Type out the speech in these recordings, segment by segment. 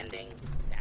landing down.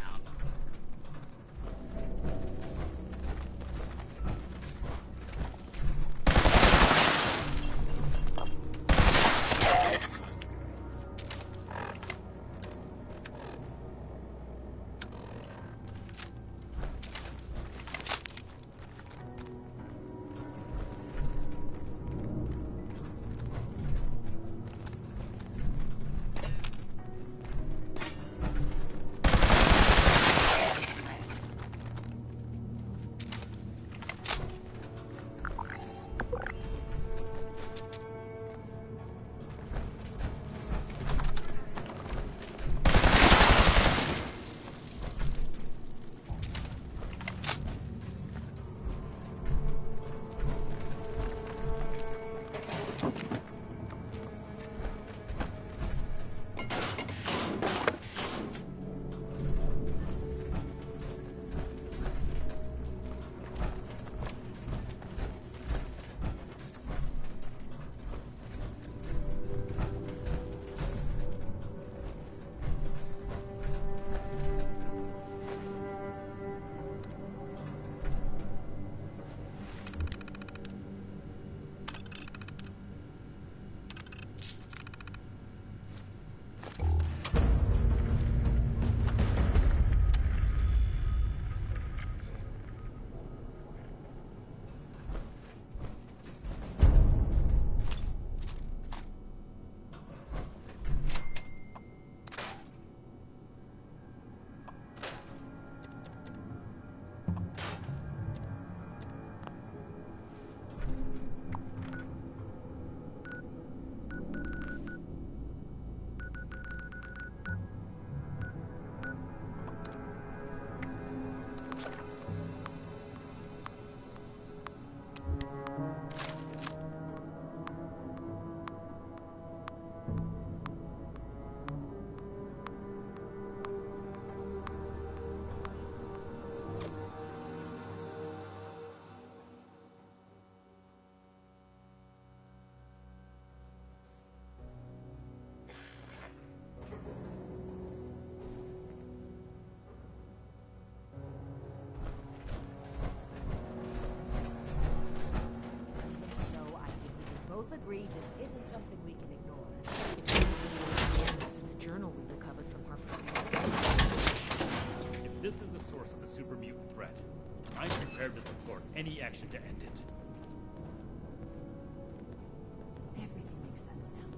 Agree this isn't something we can ignore. It's in the journal we recovered from Harper's. If this is the source of the super mutant threat, I'm prepared to support any action to end it. Everything makes sense now.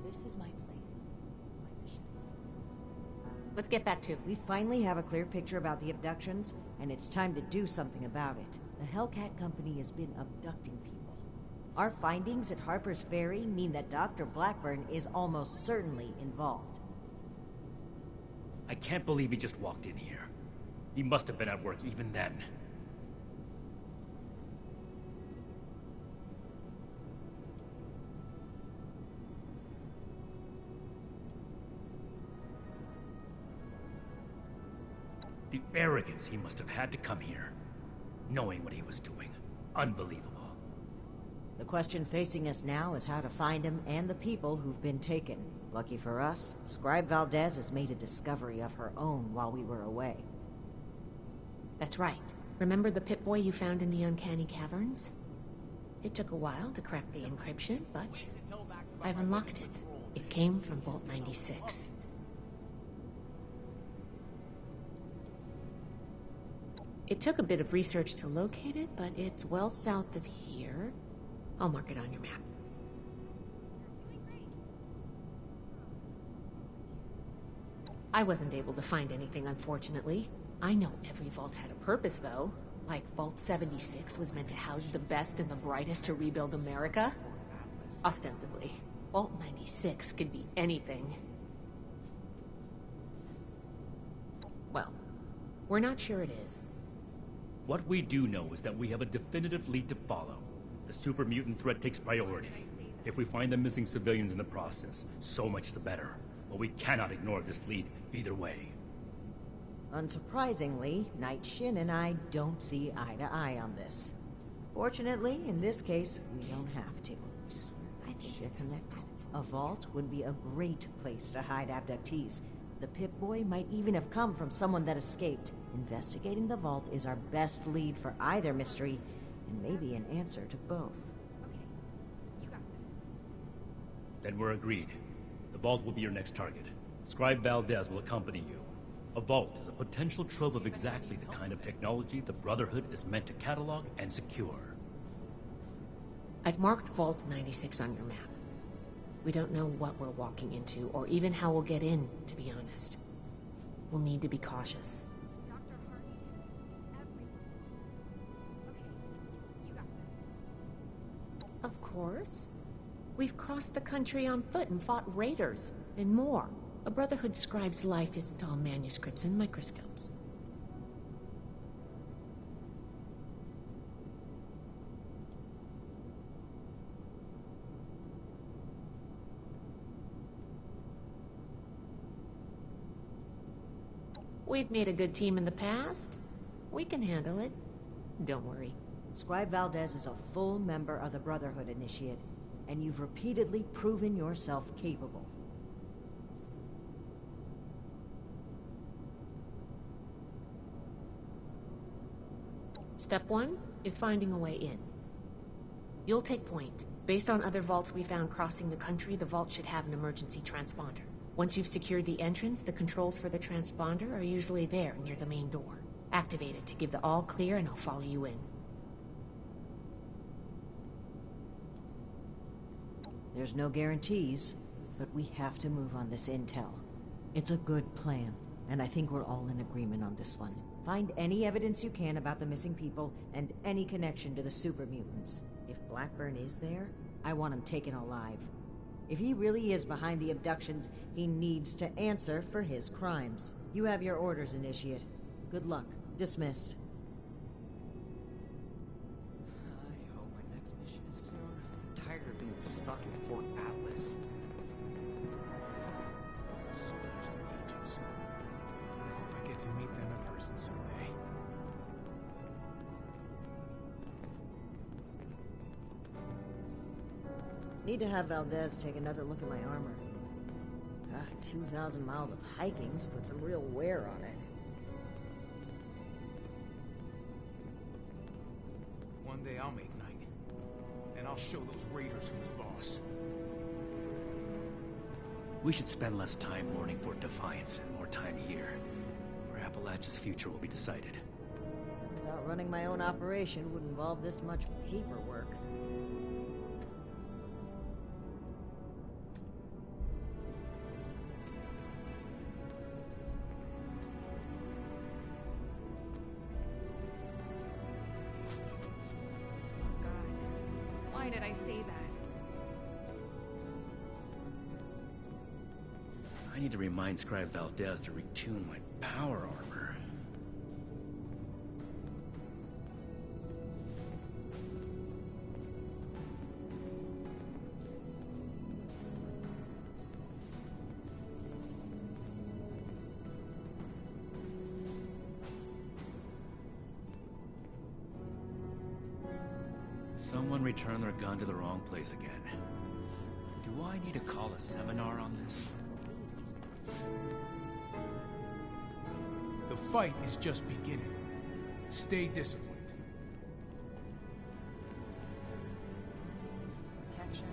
This is my place. My mission. Let's get back to... We finally have a clear picture about the abductions, and it's time to do something about it. The Hellcat Company has been abducting people. Our findings at Harper's Ferry mean that Dr. Blackburn is almost certainly involved. I can't believe he just walked in here. He must have been at work even then. The arrogance he must have had to come here, knowing what he was doing. Unbelievable. The question facing us now is how to find him and the people who've been taken. Lucky for us, Scribe Valdez has made a discovery of her own while we were away. That's right. Remember the Pip-Boy you found in the Uncanny Caverns? It took a while to crack the encryption, but I've unlocked it. It came from Vault 96. It took a bit of research to locate it, but it's well south of here. I'll mark it on your map. I wasn't able to find anything, unfortunately. I know every vault had a purpose, though. Like Vault 76 was meant to house the best and the brightest to rebuild America. Ostensibly. Vault 96 could be anything. Well, we're not sure it is. What we do know is that we have a definitive lead to follow. The super mutant threat takes priority. If we find the missing civilians in the process, so much the better. But we cannot ignore this lead either way. Unsurprisingly, Knight Shin and I don't see eye to eye on this. Fortunately, in this case, we don't have to. I think they're connected. A vault would be a great place to hide abductees, The Pip-Boy might even have come from someone that escaped. Investigating the vault is our best lead for either mystery, and maybe an answer to both. Okay, you got this. Then we're agreed. The vault will be your next target. Scribe Valdez will accompany you. A vault is a potential trove of exactly the kind of technology the Brotherhood is meant to catalog and secure. I've marked Vault 96 on your map. We don't know what we're walking into, or even how we'll get in, to be honest. We'll need to be cautious. Dr. Hardy, everyone. Okay, you got this. Of course. We've crossed the country on foot and fought raiders, and more. A Brotherhood scribe's life isn't all manuscripts and microscopes. We've made a good team in the past. We can handle it. Don't worry. Scribe Valdez is a full member of the Brotherhood Initiate, and you've repeatedly proven yourself capable. Step 1 is finding a way in. You'll take point. Based on other vaults we found crossing the country, the vault should have an emergency transponder. Once you've secured the entrance, the controls for the transponder are usually there near the main door. Activate it to give the all clear and I'll follow you in. There's no guarantees, but we have to move on this intel. It's a good plan, and I think we're all in agreement on this one. Find any evidence you can about the missing people and any connection to the super mutants. If Blackburn is there, I want him taken alive. If he really is behind the abductions, he needs to answer for his crimes. You have your orders, Initiate. Good luck. Dismissed. I hope my next mission is soon. I'm tired of being stuck in Fort Atlas. There's so much to teach us. I hope I get to meet them in person someday. Need to have Valdez take another look at my armor. 2,000 miles of hiking's put some real wear on it. One day I'll make night. And I'll show those raiders who's boss. We should spend less time mourning Fort Defiance and more time here, where Appalachia's future will be decided. Without running my own operation would involve this much paperwork. Oh God. Why did I say that? I need to remind Scribe Valdez to retune my power armor. Someone returned their gun to the wrong place again. Do I need to call a seminar on this? The fight is just beginning. Stay disciplined. Protection.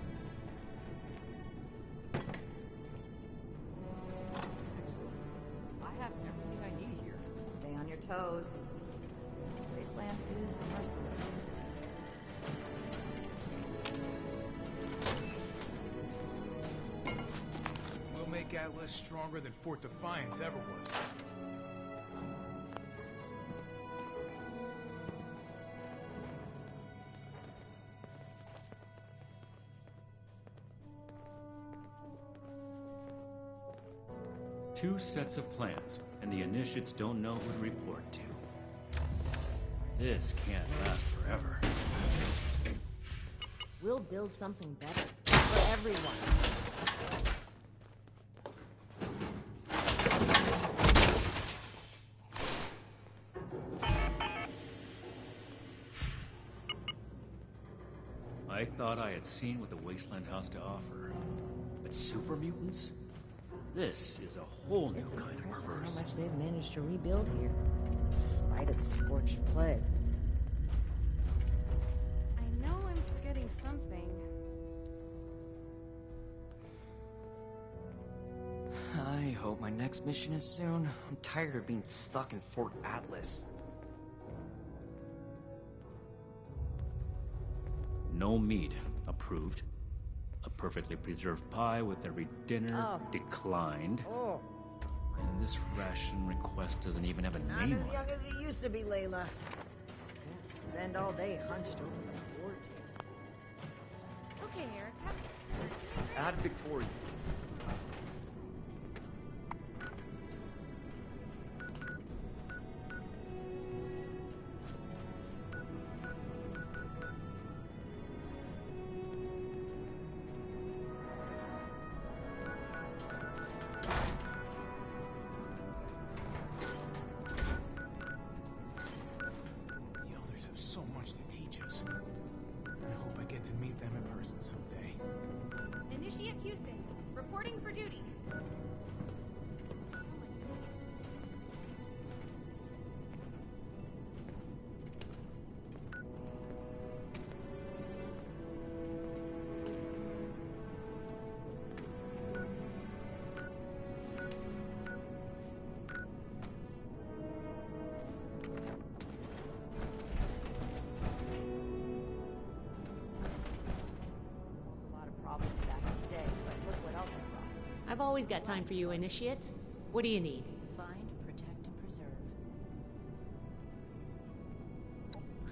I have everything I need here. Stay on your toes. Wasteland is merciless. We'll make Atlas stronger than Fort Defiance ever was. Two sets of plans, and the initiates don't know who to report to. This can't last forever. We'll build something better for everyone. I thought I had seen what the Wasteland has to offer. But super mutants? This is a whole new It's kind of impressive perverse. how much they've managed to rebuild here, in spite of the scorched plague. I know I'm forgetting something. I hope my next mission is soon. I'm tired of being stuck in Fort Atlas. No meat. Approved. A perfectly preserved pie with every dinner. Oh. Declined. Oh, And this ration request doesn't even have a not name as on young it. as it used to be, Layla. Can't spend all day hunched over the war table. Okay, Erica. Add Victoria. The elders have so much to teach us. I hope I get to meet them in person someday. Initiate Houston. Reporting for duty. A lot of problems back in the day, but look what else it brought. I've always got time for you, Initiate. What do you need? Find, protect, and preserve.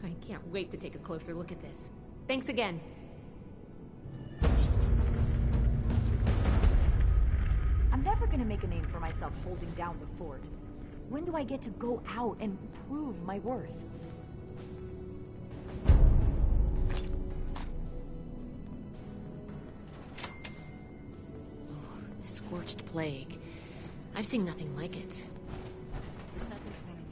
I can't wait to take a closer look at this. Thanks again. I'm never gonna make a name for myself holding down the fort. When do I get to go out and prove my worth? The scorched plague. I've seen nothing like it. The settlers want to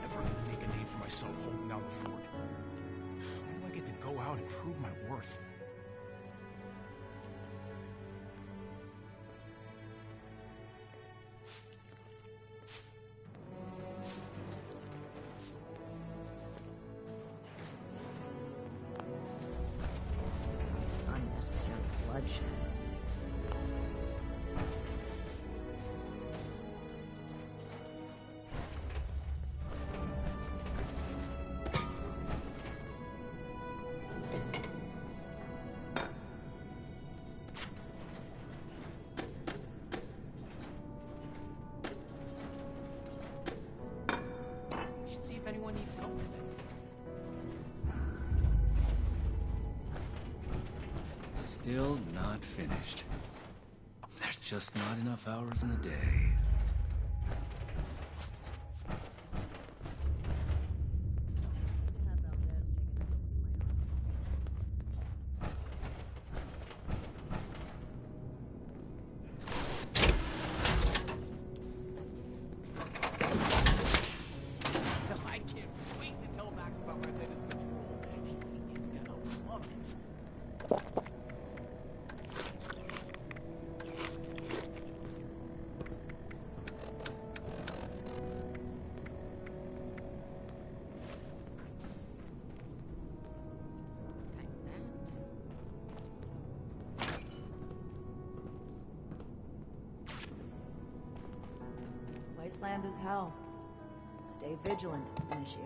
Never gonna make a name for myself holding down the fort. When do I get to go out and prove my worth? Unnecessary bloodshed. We should see if anyone needs help with it. Still not finished. There's just not enough hours in the day. Have Valdez take another look at my arm. I can't wait to tell Max about my latest patrol. He is gonna love it. Wasteland is hell. Stay vigilant, Initiate.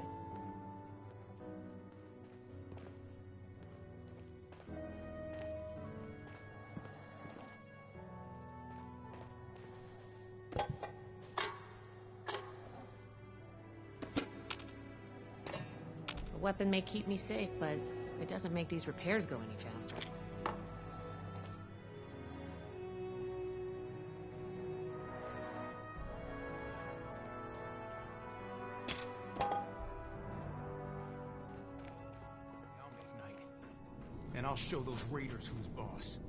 A weapon may keep me safe, but it doesn't make these repairs go any faster. I'll make night. And I'll show those raiders who's boss.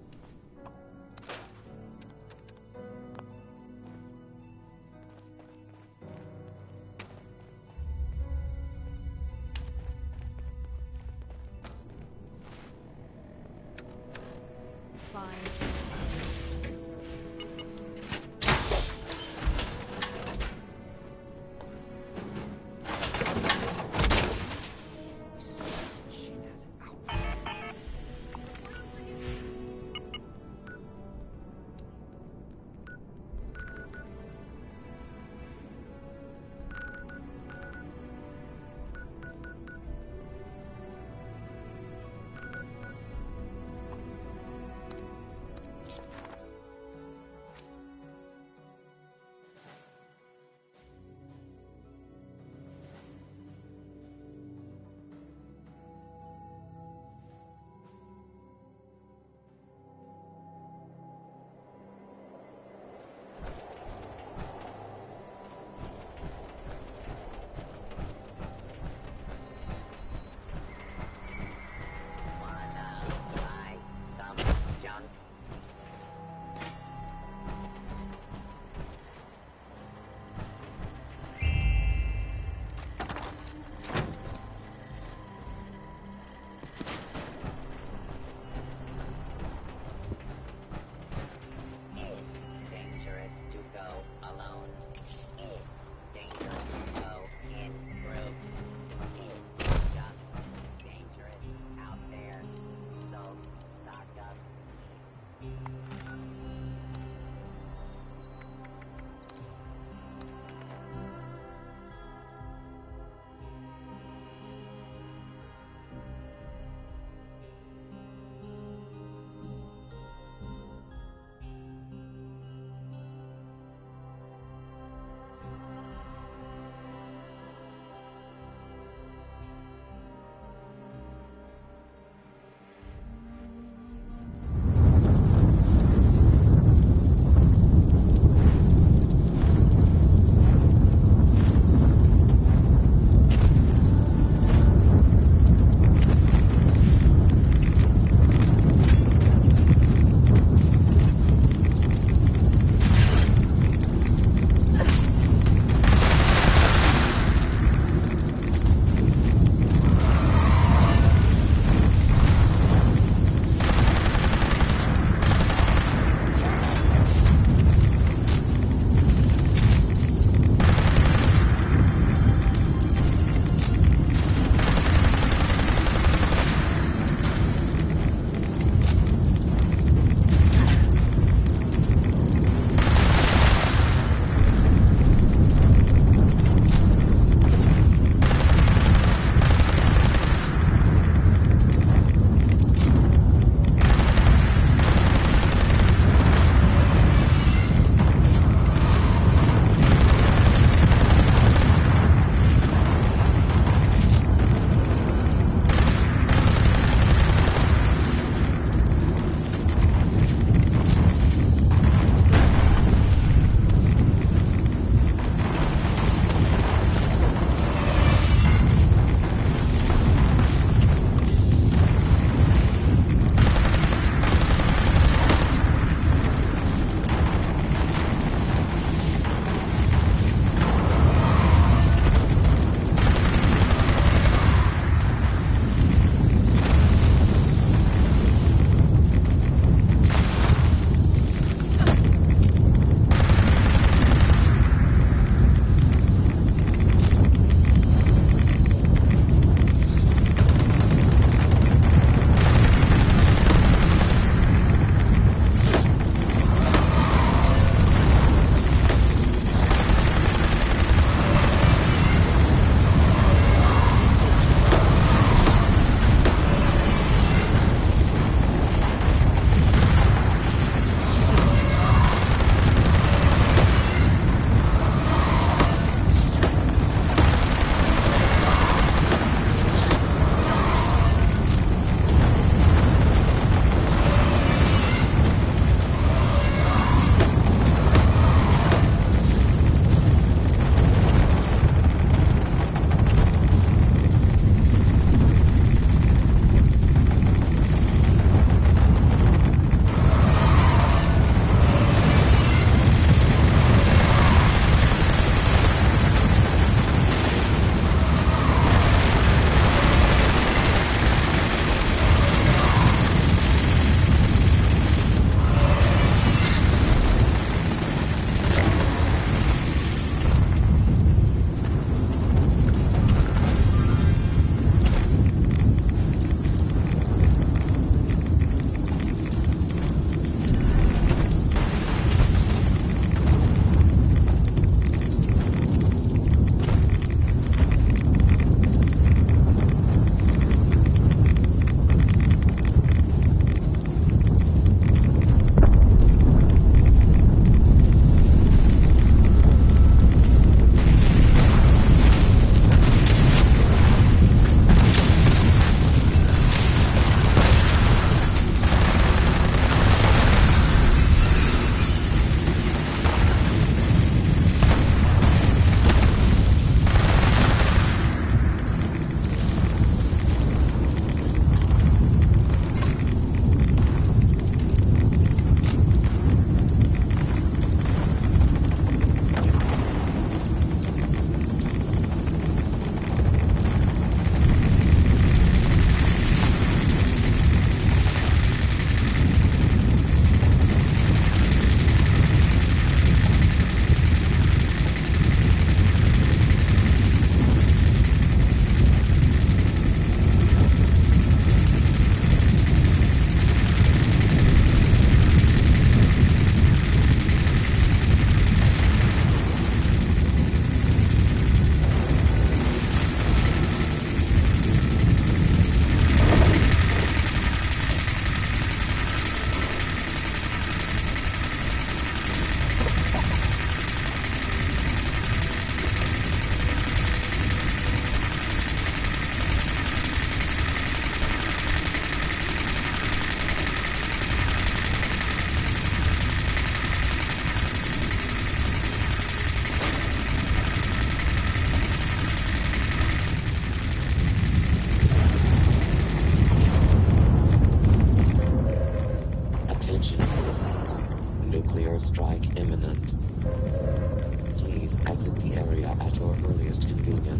Shin has it out. Reporting for duty.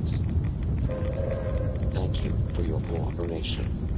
Alliance. Thank you for your cooperation.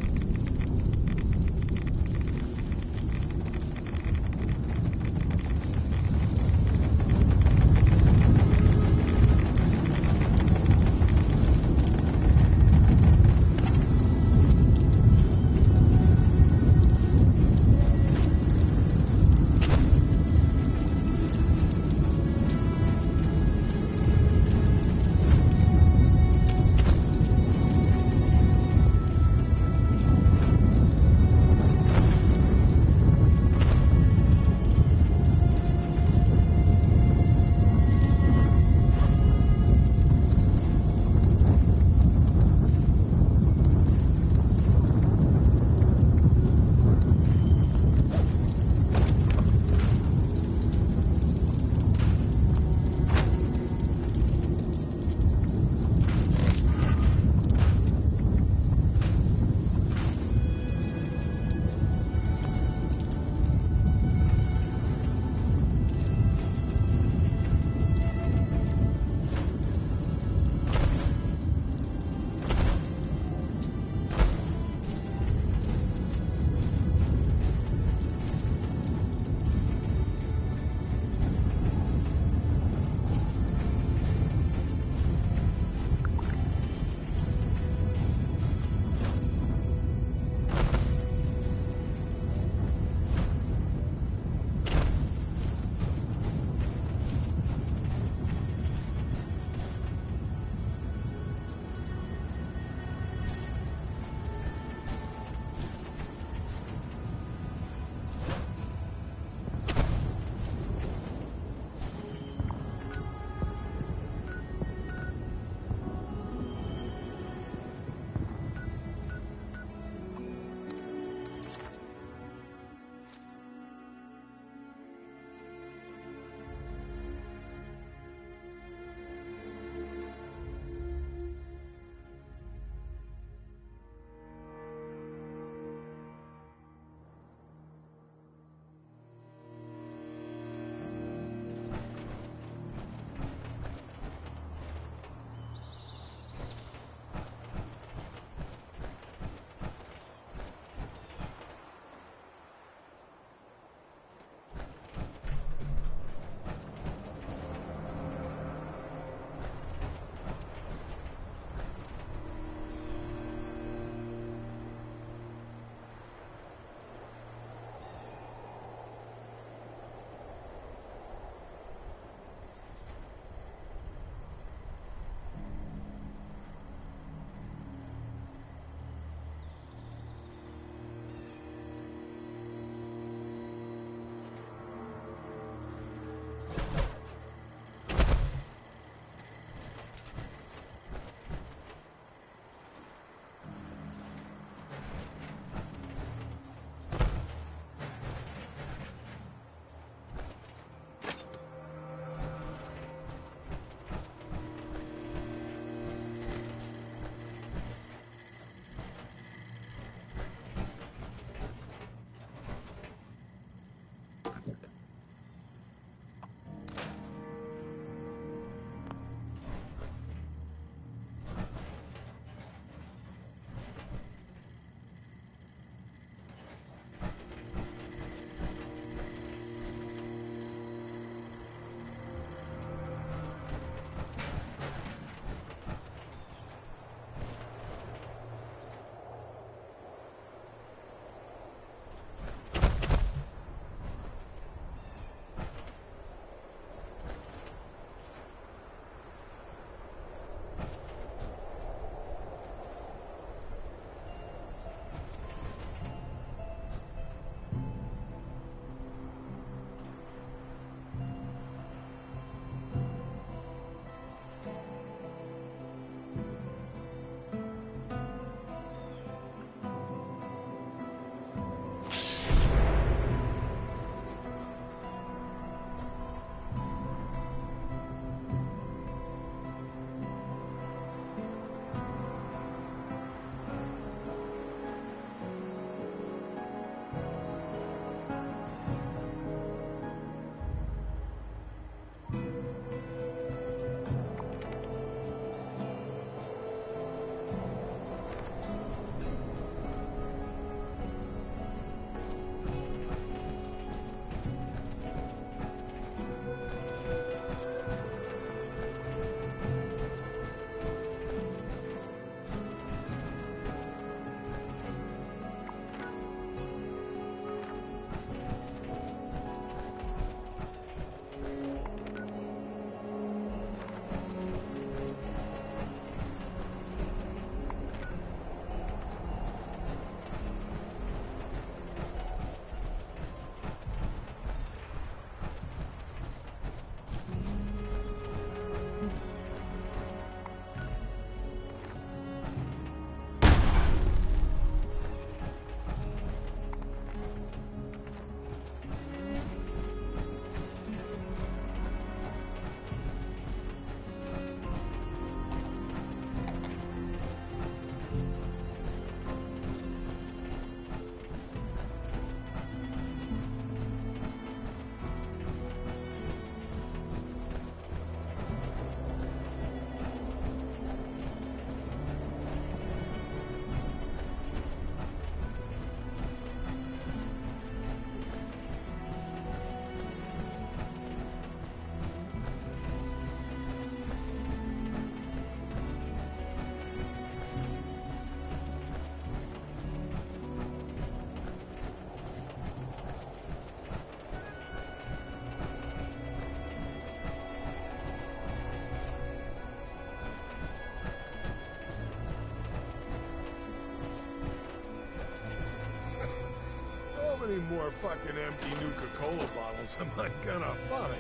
more fucking empty Nuka-Cola bottles am I gonna find?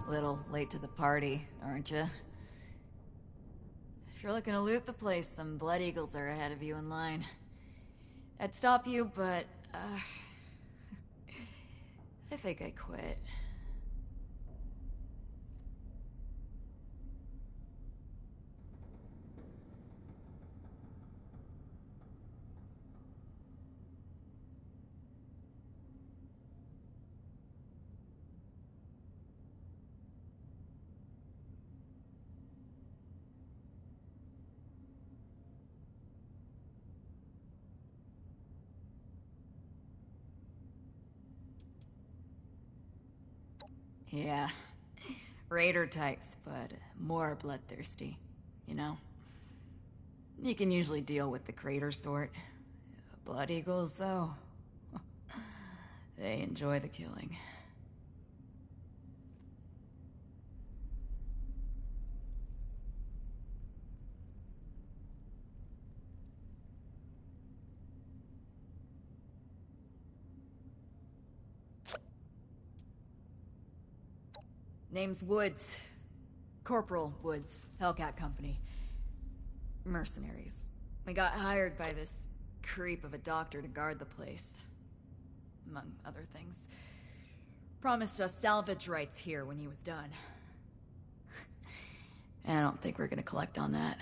Little late to the party, aren't you? If you're looking to loot the place, some Blood Eagles are ahead of you in line. I'd stop you, but, I think I quit. Yeah. Raider types, but more bloodthirsty, you know? You can usually deal with the crater sort. Blood Eagles, though, they enjoy the killing. Name's Woods. Corporal Woods, Hellcat Company. Mercenaries. We got hired by this creep of a doctor to guard the place. Among other things. Promised us salvage rights here when he was done. I don't think we're gonna collect on that.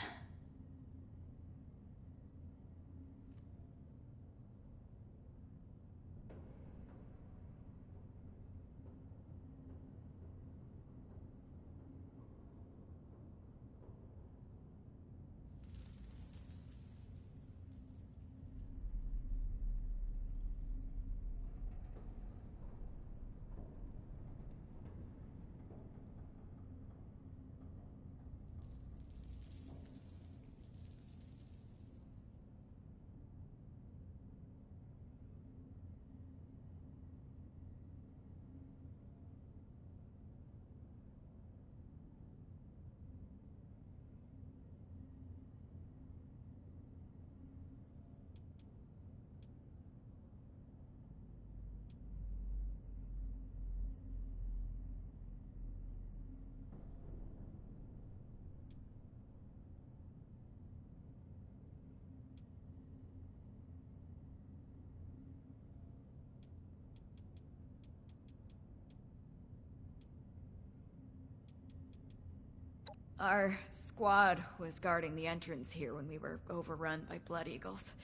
Our squad was guarding the entrance here when we were overrun by Blood Eagles.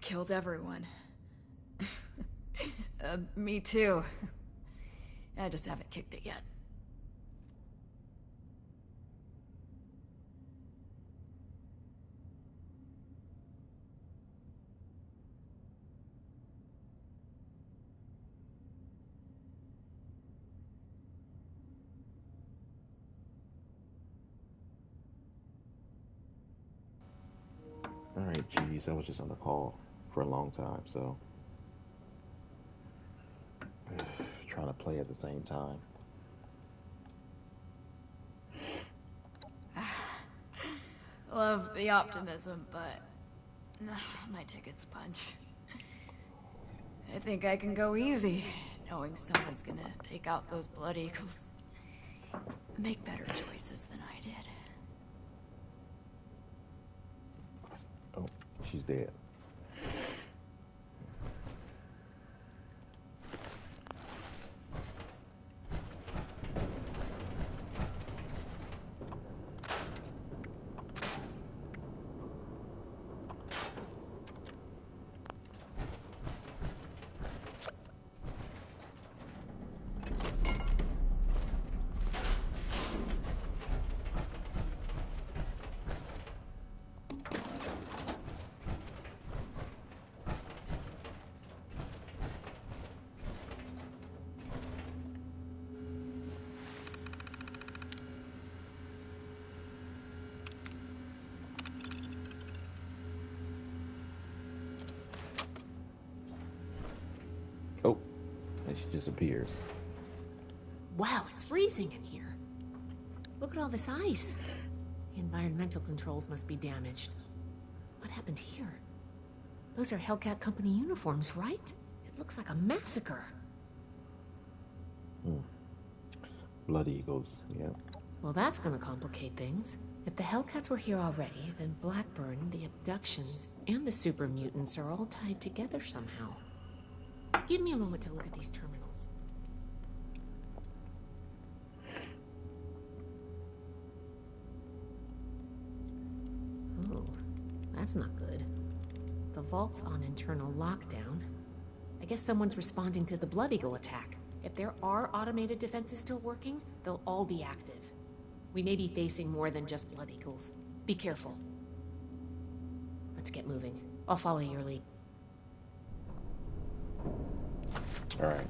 Killed everyone. Me too. I just haven't kicked it yet. Alright, geez, I was just on the call for a long time, so trying to play at the same time. Love the optimism, but my ticket's punch. I think I can go easy, knowing someone's gonna take out those Blood Eagles. Make better choices than I did. Oh, she's dead. Oh, and she disappears. Wow, it's freezing in here. Look at all this ice. The environmental controls must be damaged. What happened here? Those are Hellcat Company uniforms, right? It looks like a massacre. Blood Eagles, yeah. Well, that's gonna complicate things. If the Hellcats were here already, then Blackburn, the abductions, and the super mutants are all tied together somehow. Give me a moment to look at these terminals. Oh, that's not good. The vault's on internal lockdown. I guess someone's responding to the Blood Eagle attack. If there are automated defenses still working, they'll all be active. We may be facing more than just Blood Eagles. Be careful. Let's get moving. I'll follow your lead. Alright.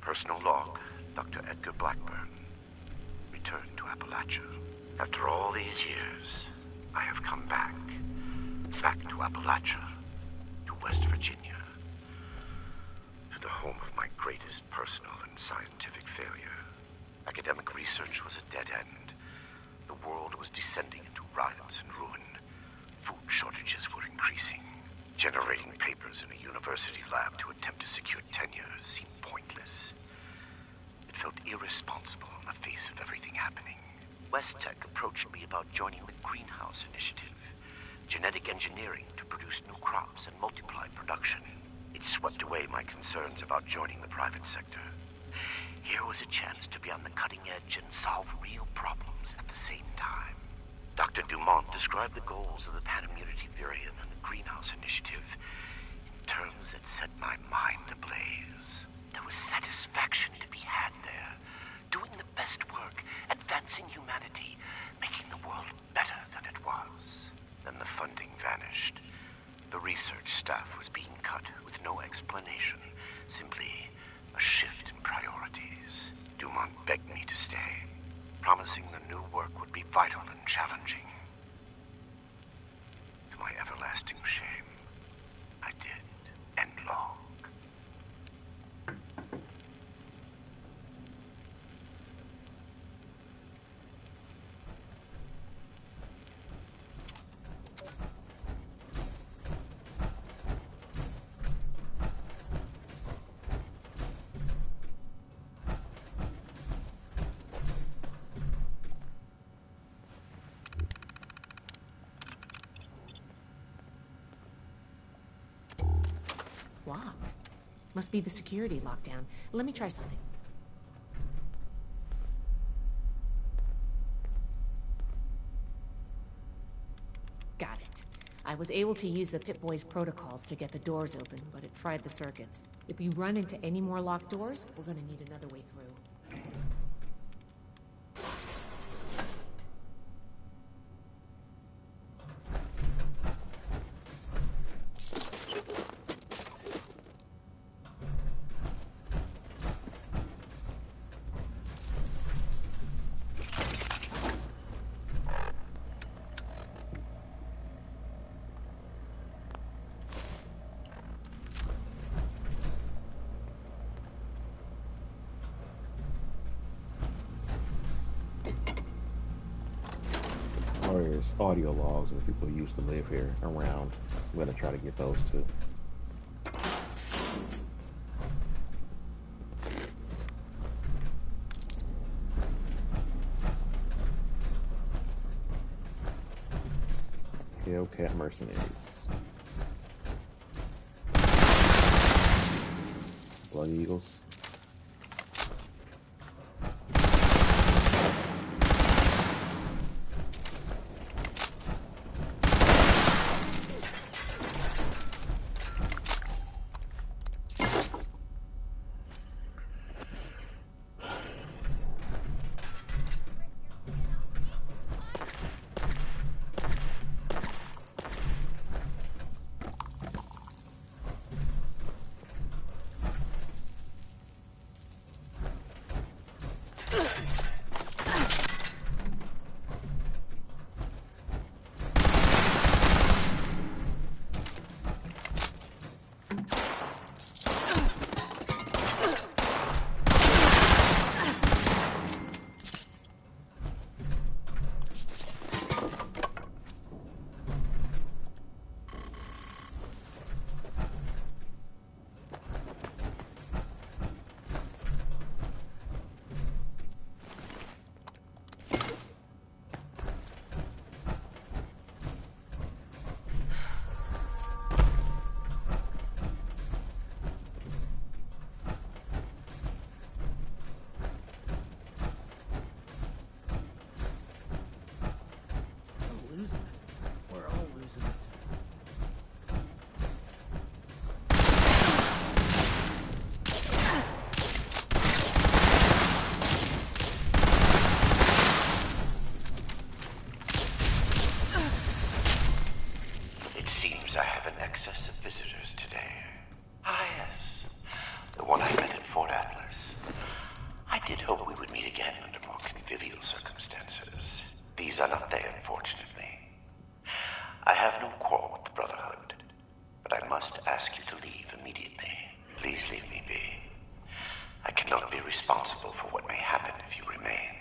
Personal log, Dr. Edgar Blackburn. Returned to Appalachia. After all these years, I have come back. Back to Appalachia. To West Virginia. To the home of my greatest personal and scientific failure. Academic research was a dead end. The world was descending into riots and ruin. Food shortages were increasing. Generating papers in a university lab to attempt to secure tenure seemed pointless. It felt irresponsible on the face of everything happening. Westtech approached me about joining the Greenhouse Initiative. Genetic engineering to produce new crops and multiply production. It swept away my concerns about joining the private sector. Here was a chance to be on the cutting edge and solve real problems at the same time. Dr. Dumont described the goals of the Panimmunity Virion and the Greenhouse Initiative in terms that set my mind ablaze. There was satisfaction to be had there, doing the best work, advancing humanity, making the world better than it was. Then the funding vanished. The research staff was being cut with no explanation, simply a shift in priorities. Dumont begged me to stay, promising the new work would be vital and challenging. To my everlasting shame, I did end log. Locked. Must be the security lockdown. Let me try something. Got it. I was able to use the Pip-Boy's protocols to get the doors open, but it fried the circuits. If we run into any more locked doors, we're gonna need another way through. There's audio logs of the people who used to live here around. I'm gonna try to get those too. Hellcat mercenaries. Blood Eagles. seems I have an excess of visitors today. Ah, yes. The one I met at Fort Atlas. I did hope we would meet again under more convivial circumstances. These are not they, unfortunately. I have no quarrel with the Brotherhood, but I must ask you to leave immediately. Please leave me be. I cannot be responsible for what may happen if you remain.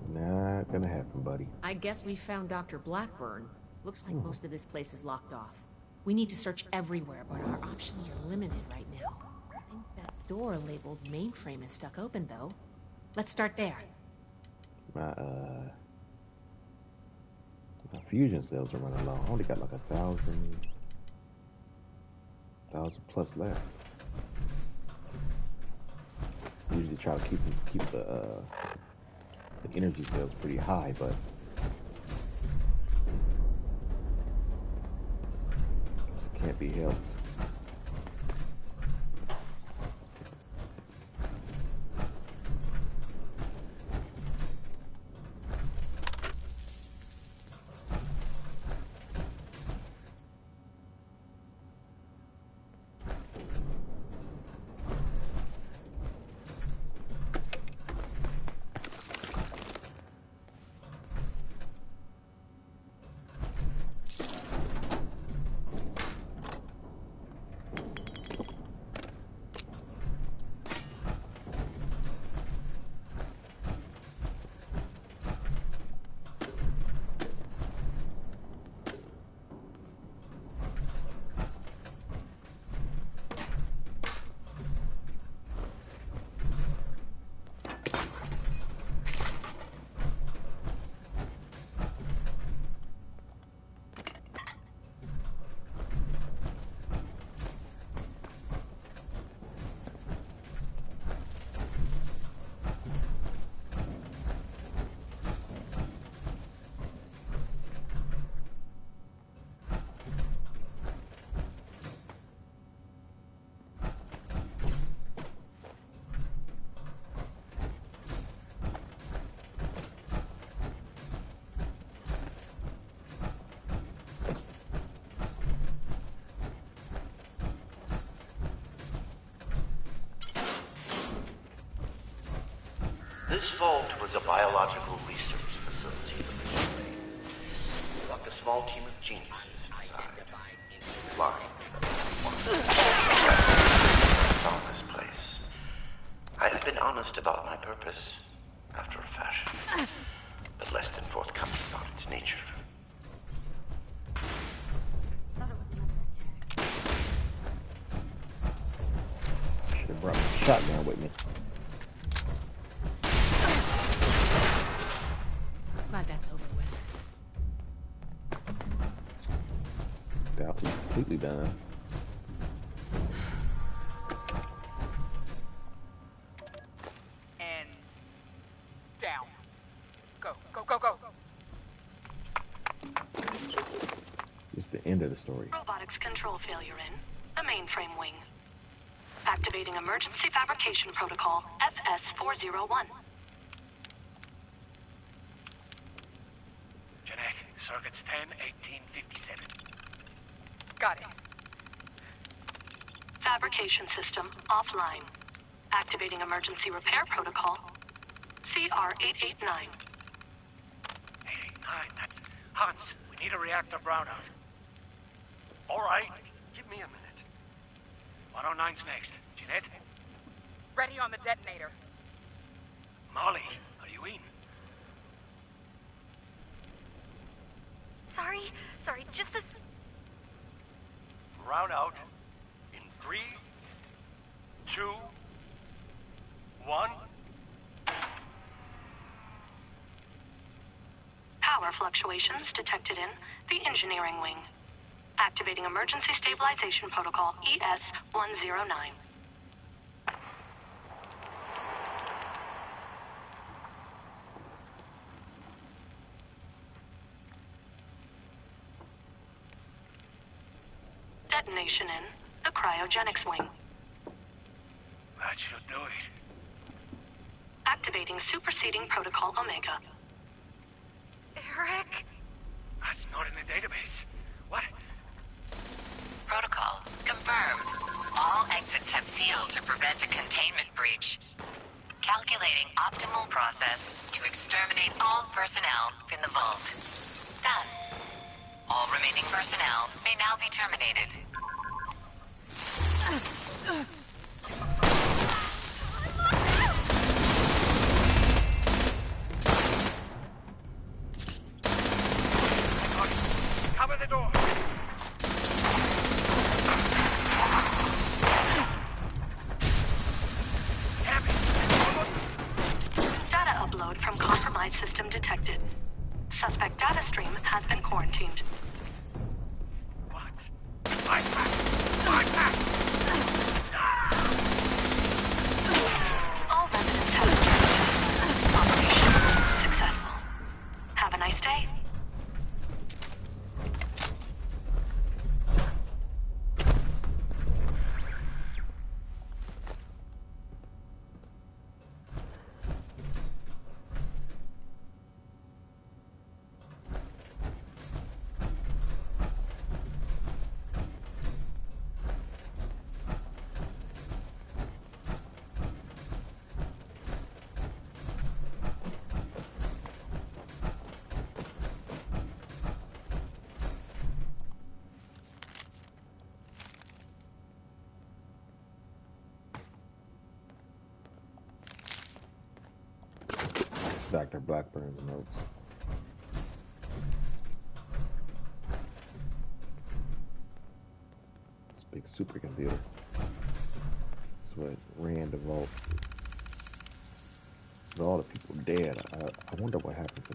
Not gonna happen, buddy. I guess we found Dr. Blackburn. Looks like most of this place is locked off. We need to search everywhere, but our options are limited right now. I think that door labeled mainframe is stuck open, though. Let's start there. My fusion cells are running low. I only got like 1,000 plus left. Usually try to keep the energy cells pretty high, but it can't be helped. This vault was a biological research facility originally. Like a small team of geniuses inside. Flying. Found this place. I have been honest about my purpose, after a fashion, but less than forthcoming about its nature. Thought it was another attack. Should have brought my shotgun with me. Glad that's over with. Doubt we're completely done. And down. Go, go, go, go. It's the end of the story. Robotics control failure in the mainframe wing. Activating emergency fabrication protocol FS-401. Jeanette, circuits 10, 1857. Got it. Fabrication system offline. Activating emergency repair protocol CR-889. 889, that's Hans. We need a reactor brownout. All right, give me a minute. 109's next. Jeanette? Ready on the detonator. Molly, are you in? Sorry, just this. Brownout in 3, 2, 1. Power fluctuations detected in the engineering wing. Activating emergency stabilization protocol ES-109. Detonation in the cryogenics wing. That should do it. Activating superseding protocol Omega. Eric? That's not an now be terminated. Cover the door. Data upload from compromised system detected. Suspect data stream has been quarantined. All residents have been terminated. Operation successful. Have a nice day. Dr. Blackburn's notes. This big supercomputer. That's what ran the vault. With all the people dead, I wonder what happened to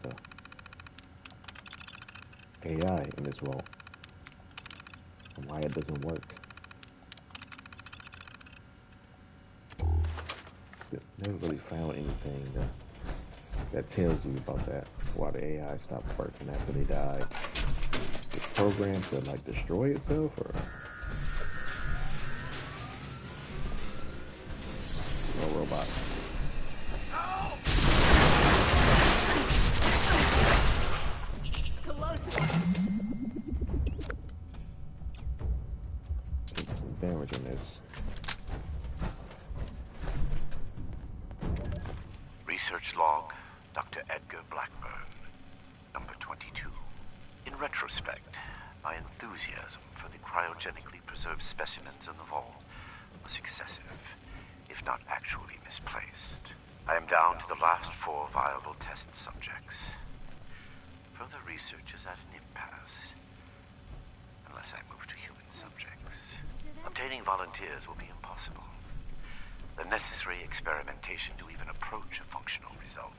the AI in this vault. And why it doesn't work. Never really found anything that tells you about that. Why the AI stopped working after they died. Is it programmed to like destroy itself, or no robot? Some damage in this. Research log, Dr. Edgar Blackburn, number 22. In retrospect, my enthusiasm for the cryogenically preserved specimens in the vault was excessive, if not actually misplaced. I am down to the last 4 viable test subjects. Further research is at an impasse, unless I move to human subjects. Obtaining volunteers will be impossible. The necessary experimentation to even approach a functional result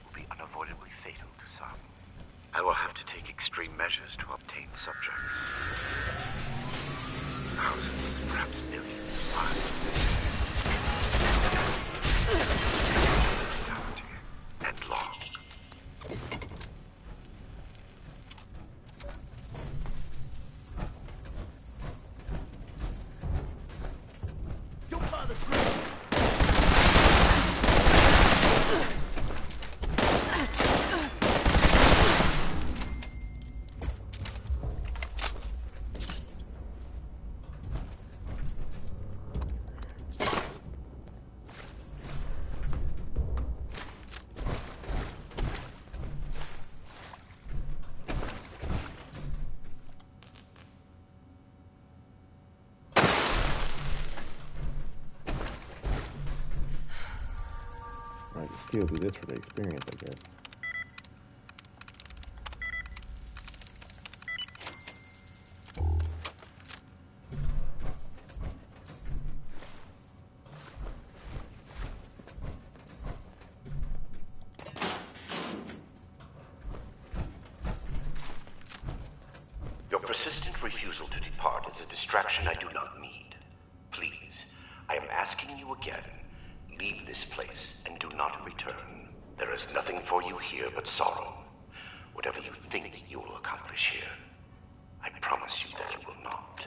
will be unavoidably fatal to some. I will have to take extreme measures to obtain subjects. Thousands, perhaps millions of lives. And long. Don't bother, I can still do this for the experience, I guess. Your persistent refusal to depart is a distraction I do not need. Please, I am asking you again, leave this place and do not return. There is nothing for you here but sorrow. Whatever you think you will accomplish here, I promise you that you will not.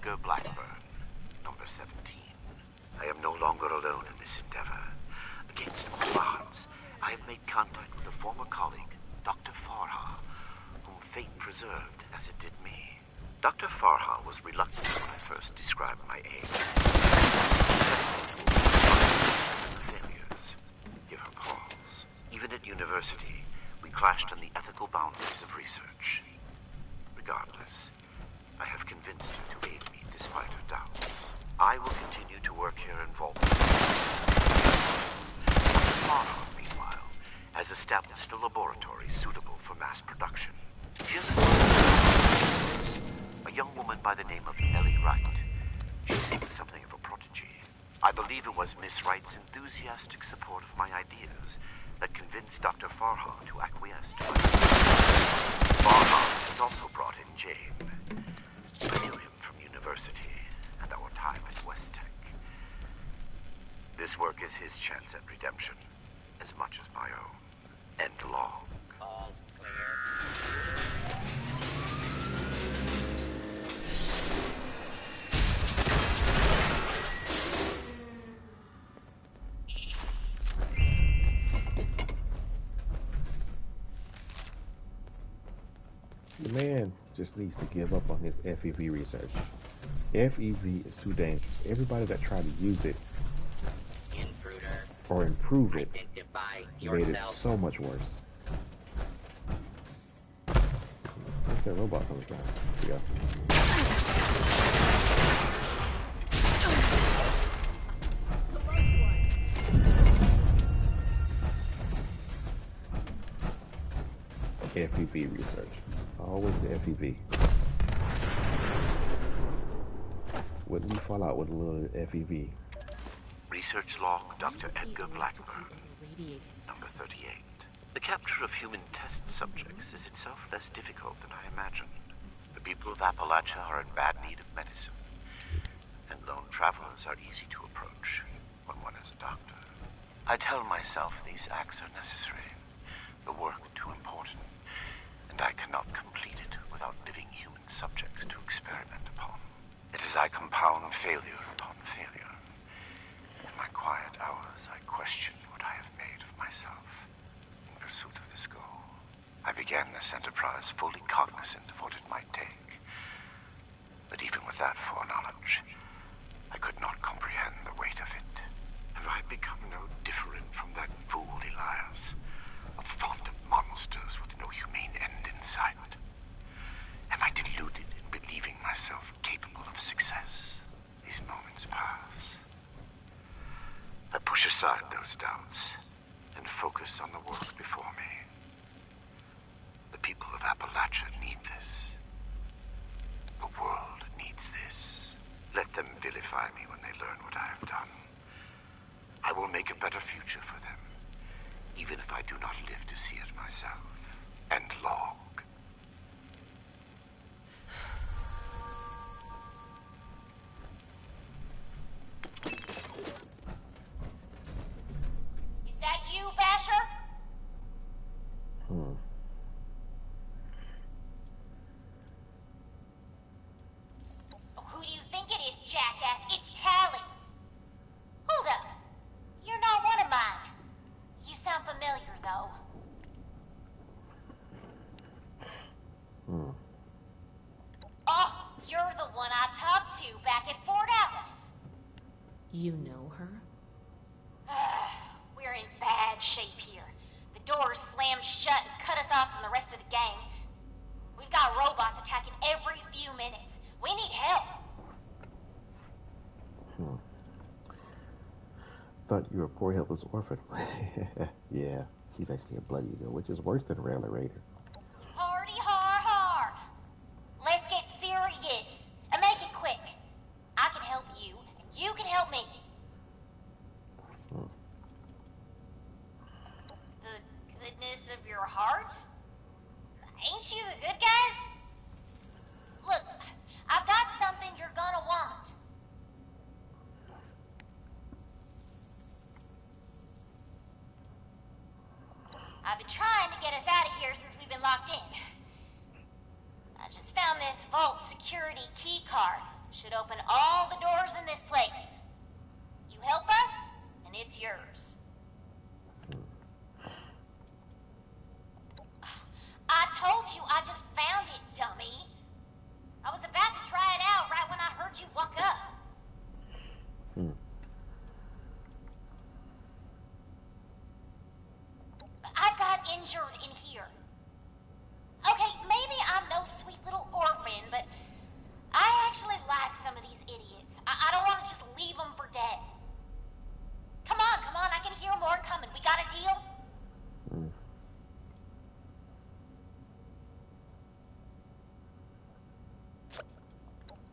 Edgar Blackburn, number 17. I am no longer alone in this endeavor. Against all odds, I have made contact with a former colleague, Dr. Farha, whom fate preserved as it did me. Dr. Farha was reluctant when I first described my aim. Failures. Give her pause. Even at university, we clashed on the ethical boundaries of research. Regardless, I have convinced her to aid me despite her doubts. I will continue to work here in Vault. Dr. Farha, meanwhile, has established a laboratory suitable for mass production. She has a young woman by the name of Ellie Wright. She seems something of a prodigy. I believe it was Miss Wright's enthusiastic support of my ideas that convinced Dr. Farha to acquiesce to my Farha has also brought in Jabe. I knew him from university and our time at West Tech. This work is his chance at redemption, as much as my own. End log. All clear. The man just needs to give up on his FEV research. FEV is too dangerous. Everybody that tried to use it or improve it made it so much worse. Where's that robot coming from? Yeah. FEV research. Always the FEV. Wouldn't we fall out with a little FEV? Research log, Dr. Edgar Blackburn, number 38. The capture of human test subjects is itself less difficult than I imagined. The people of Appalachia are in bad need of medicine, and lone travelers are easy to approach when one is a doctor. I tell myself these acts are necessary, the work too important, and I cannot complete it without living human subjects to experiment upon. It is I compound failure upon failure. In my quiet hours, I question what I have made of myself in pursuit of this goal. I began this enterprise fully cognizant of what it might take. But even with that foreknowledge, I could not comprehend the weight of it. Have I become no different from that fool Elias, a font of monsters with no humane end in sight? Am I deluded in believing myself capable of success? These moments pass. I push aside those doubts and focus on the work before me. The people of Appalachia need this. The world needs this. Let them vilify me when they learn what I have done. I will make a better future for them, even if I do not live to see it myself. End log. Is that you, Basher? Who do you think it is, jackass? It's Tally. Hold up. You're not one of mine. You sound familiar, though. Oh, you're the one I talked to back at Fort Atlas. You know her? We're in bad shape here. The doors slammed shut and cut us off from the rest of the gang. We've got robots attacking every few minutes. We need help. Thought you were a poor helpless orphan. Yeah, she's actually a bloody girl, which is worse than a Railer Raider. Party hard. Let's get serious. And make it quick. I can help you, and you can help me. The goodness of your heart? Ain't you the good guys? Look, I've got something you're gonna want. I've been trying to get us out of here since we've been locked in. I just found this vault security key card. should open all the doors in this place. You help us, and it's yours. I told you I just found it, dummy. I was about to try it out right when I heard you walk up. I've got injured in here. Okay, maybe I'm no sweet little orphan, but I actually like some of these idiots. I don't want to just leave them for dead. Come on, I can hear more coming. We got a deal?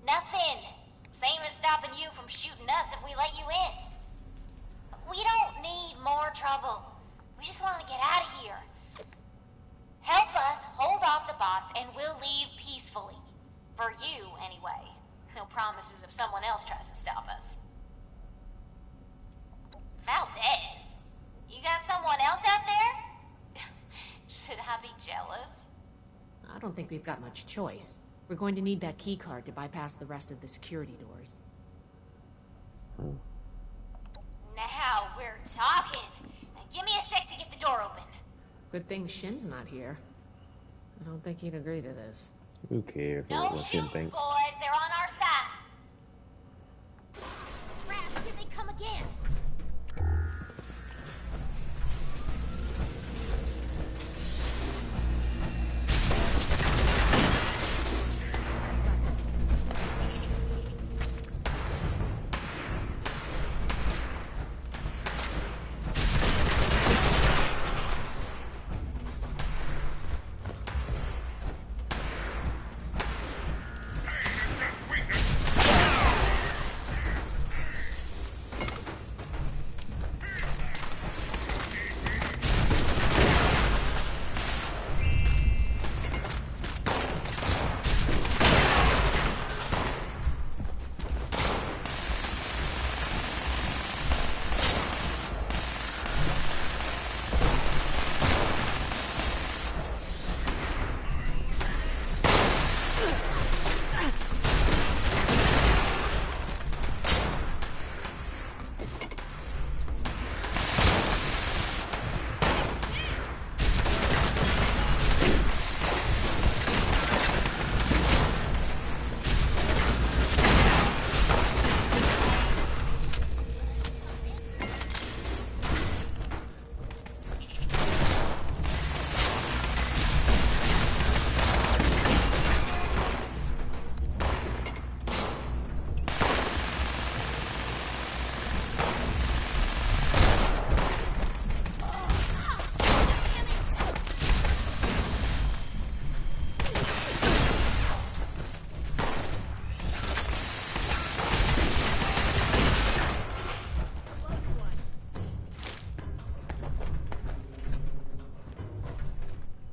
Nothing. Same as stopping you from shooting us if we let you in. We don't need more trouble. We just want to get out of here. Help us hold off the bots and we'll leave peacefully. For you, anyway. No promises if someone else tries to stop us. Valdez, you got someone else out there? Should I be jealous? I don't think we've got much choice. We're going to need that key card to bypass the rest of the security doors. Now we're talking. Now give me a sec to get the door open. Good thing Shin's not here. I don't think he'd agree to this. Who cares Don't what shoot, Shin thinks? boys. They're on our side. Rats, here they come again.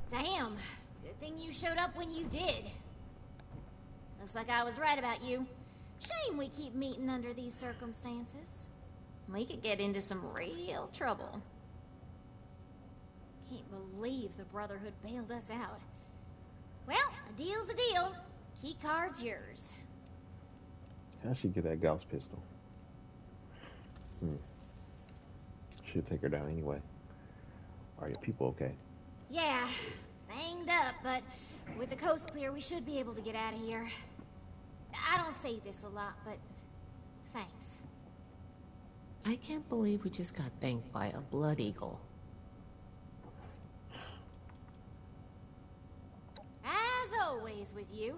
Damn. Good thing you showed up when you did. Looks like I was right about you. Shame we keep meeting under these circumstances. We could get into some real trouble. Can't believe the Brotherhood bailed us out. Well, a deal's a deal. Key card's yours. How'd she get that Gauss pistol? Should take her down anyway. Are your people okay? Yeah, banged up, but with the coast clear, we should be able to get out of here. I don't say this a lot, but thanks. I can't believe we just got thanked by a blood eagle. As always with you.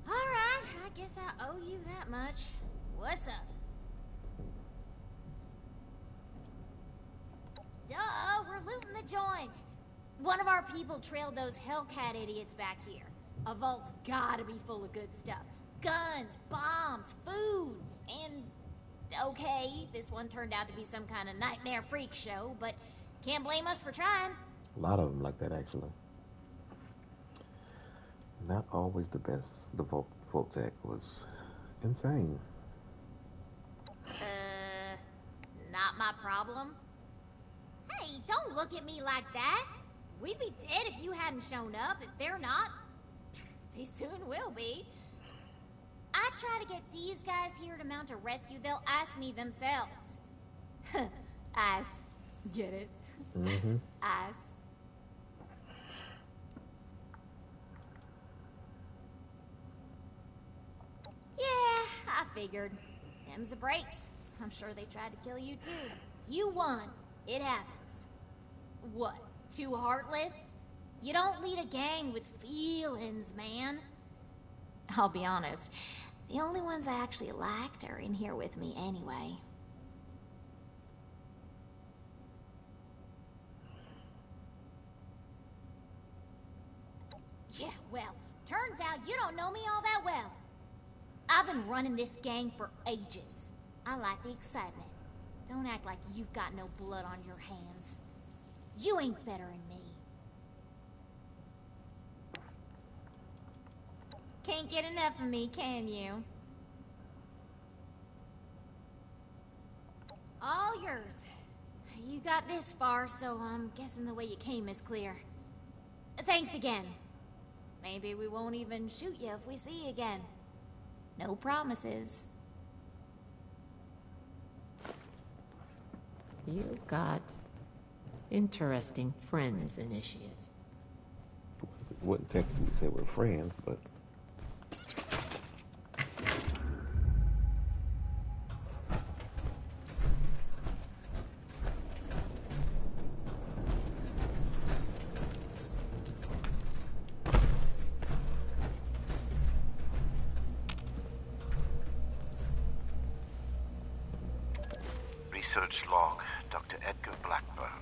Alright, I guess I owe you that much. What's up? Duh, we're looting the joint. One of our people trailed those Hellcat idiots back here. A vault's gotta be full of good stuff. Guns, bombs, food, and... okay, this one turned out to be some kind of nightmare freak show, but can't blame us for trying. A lot of them like that, actually. Not always the best. The Vault-Tec was insane. Not my problem. Hey, don't look at me like that. We'd be dead if you hadn't shown up. If they're not, they soon will be. I I try to get these guys here to mount a rescue, they'll ask me themselves. Ass. Get it? Mm-hmm. Ass. Yeah, I figured. Them's the breaks. I'm sure they tried to kill you too. You won. It happens. What? Too heartless? You don't lead a gang with feelings, man. I'll be honest. The only ones I actually liked are in here with me anyway. Yeah, well, turns out you don't know me all that well. I've been running this gang for ages. I like the excitement. Don't act like you've got no blood on your hands. You ain't better than me. Can't get enough of me, can you? All yours. You got this far, so I'm guessing the way you came is clear. Thanks again. Maybe we won't even shoot you if we see you again. No promises. You got interesting friends, Initiate. Wouldn't technically say we're friends, but Research log, Dr. Edgar Blackburn,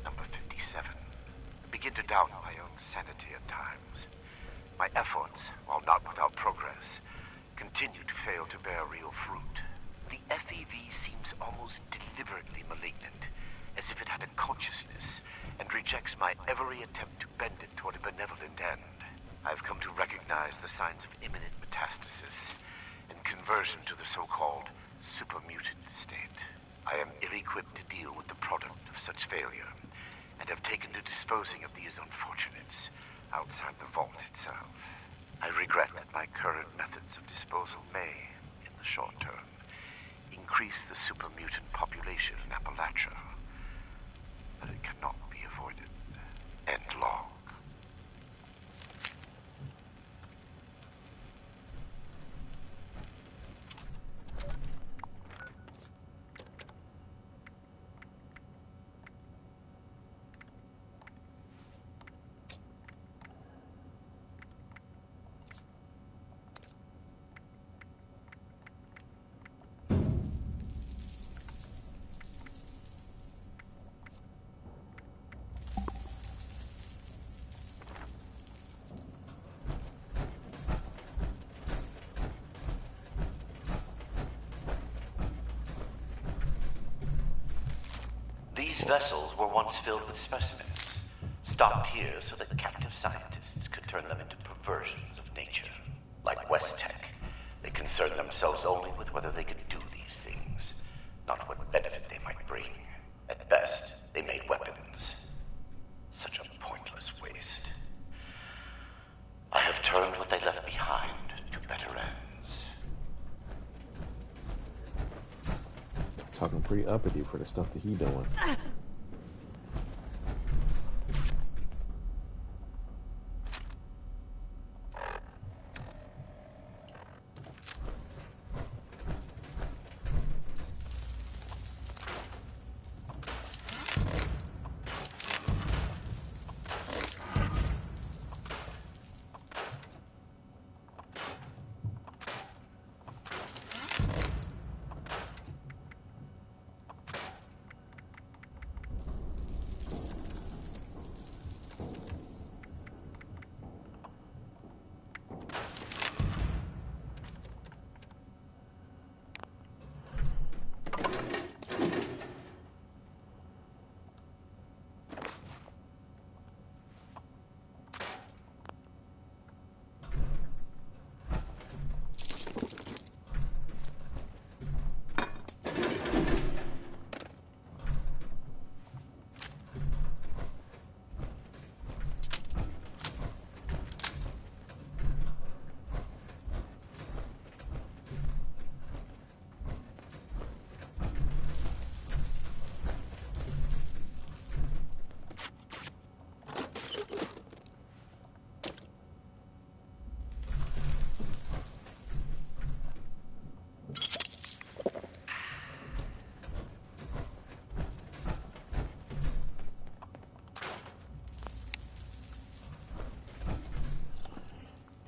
number 57. I begin to doubt my own sanity at times. My efforts, while not without progress, continue to fail to bear real fruit. The FEV seems almost deliberately malignant, as if it had a consciousness, and rejects my every attempt to bend it toward a benevolent end. I've come to recognize the signs of imminent metastasis and conversion to the so-called supermutant state. I am ill-equipped to deal with the product of such failure, and have taken to disposing of these unfortunates outside the vault itself. I regret that my current methods of disposal may, in the short term, increase the supermutant population in Appalachia, but it cannot be avoided. End log. These vessels were once filled with specimens, stocked here so that captive scientists could turn them into perversions of nature. Like West Tech, they concerned themselves only with whether they could do these things, not what benefit they might bring. At best, they made weapons. Such a pointless waste. I have turned what they left behind to better ends. talking pretty uppity for the stuff that he doing.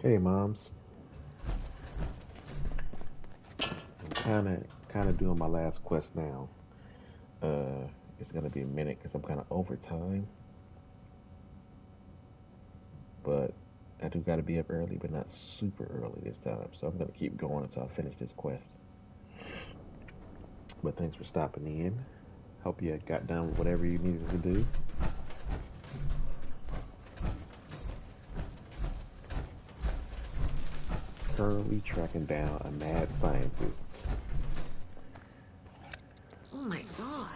Hey, moms. I'm kind of doing my last quest now. It's gonna be a minute because I'm kind of over time, but I do got to be up early, but not super early this time. So I'm gonna keep going until I finish this quest. But thanks for stopping in. Hope you got done with whatever you needed to do. Currently tracking down a mad scientist. Oh my god.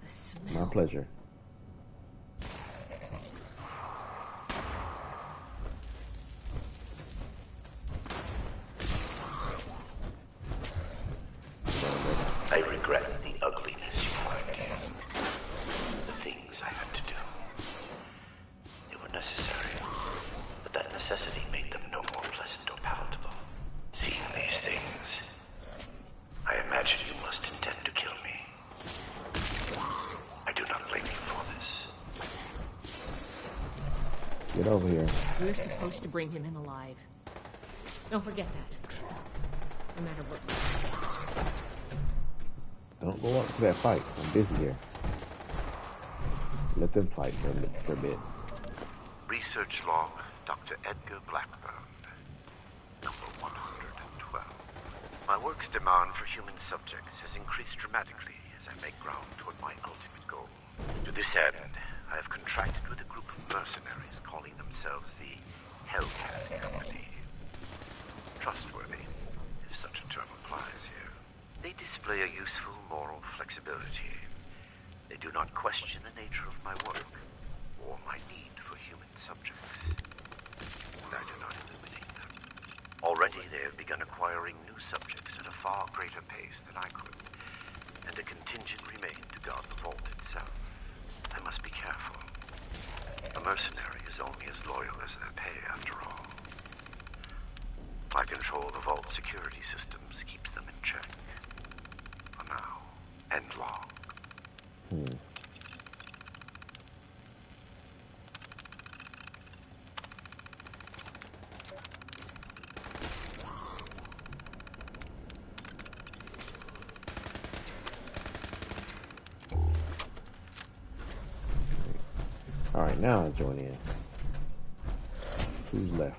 The smell. My pleasure. I regret the ugliness you find here. The things I had to do. They were necessary, but that necessity made them no more pleasant or palatable. Seeing these things, I imagine you must intend to kill me. I do not blame you for this. Get over here. We're supposed to bring him in alive. Don't forget that. No matter what. Don't go up to that fight. I'm busy here. Let them fight for a bit. Research log, Dr. Edgar Blackburn. Number 112. My work's demand for human subjects has increased dramatically as I make ground toward my ultimate goal. To this end, I have contracted with a group of mercenaries calling themselves the Hellcat Company. Trustworthy, if such a term applies here. They display a useful moral flexibility. They do not question the nature of my work or my need for human subjects. And I do not eliminate them. Already they have begun acquiring new subjects at a far greater pace than I could, and a contingent remained to guard the vault itself. I must be careful. A mercenary is only as loyal as their pay, after all. My control of the vault security systems keeps them in check. For now, and long. Alright, now I'll join in. Who's left?